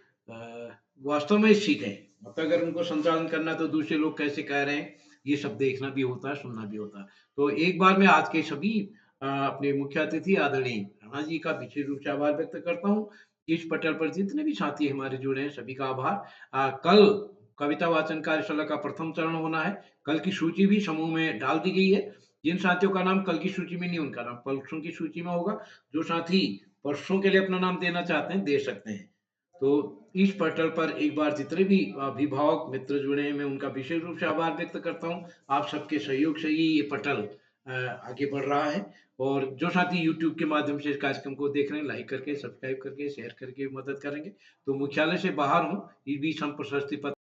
[SPEAKER 1] वास्तव में सीखें, मतलब अगर उनको संचालन करना तो दूसरे लोग कैसे कह रहे हैं ये सब देखना भी होता है, सुनना भी होता है। तो एक बार मैं आज के सभी अपने मुख्य अतिथि आदरणीय राणा जी का विशेष रूप से आभार व्यक्त करता हूँ। इस पटल पर जितने भी साथी हमारे जुड़े हैं सभी का आभार। कल कविता वाचन कार्यशाला का प्रथम चरण होना है। कल की सूची भी समूह में डाल दी गई है। जिन साथियों का नाम कल की सूची में नहीं, उनका नाम परसों की सूची में होगा। जो साथी परसों के लिए अपना नाम देना चाहते हैं दे सकते हैं। तो इस पटल पर एक बार जितने भी अभिभावक मित्र जुड़े हैं मैं उनका विशेष रूप से आभार व्यक्त करता हूँ। आप सबके सहयोग से ही ये पटल आगे बढ़ रहा है। और जो साथी यूट्यूब के माध्यम से इस कार्यक्रम को देख रहे हैं, लाइक करके, सब्सक्राइब करके, शेयर करके मदद करेंगे। तो मुख्यालय से बाहर हूँ, इस बीच हम प्रशस्ति पत्र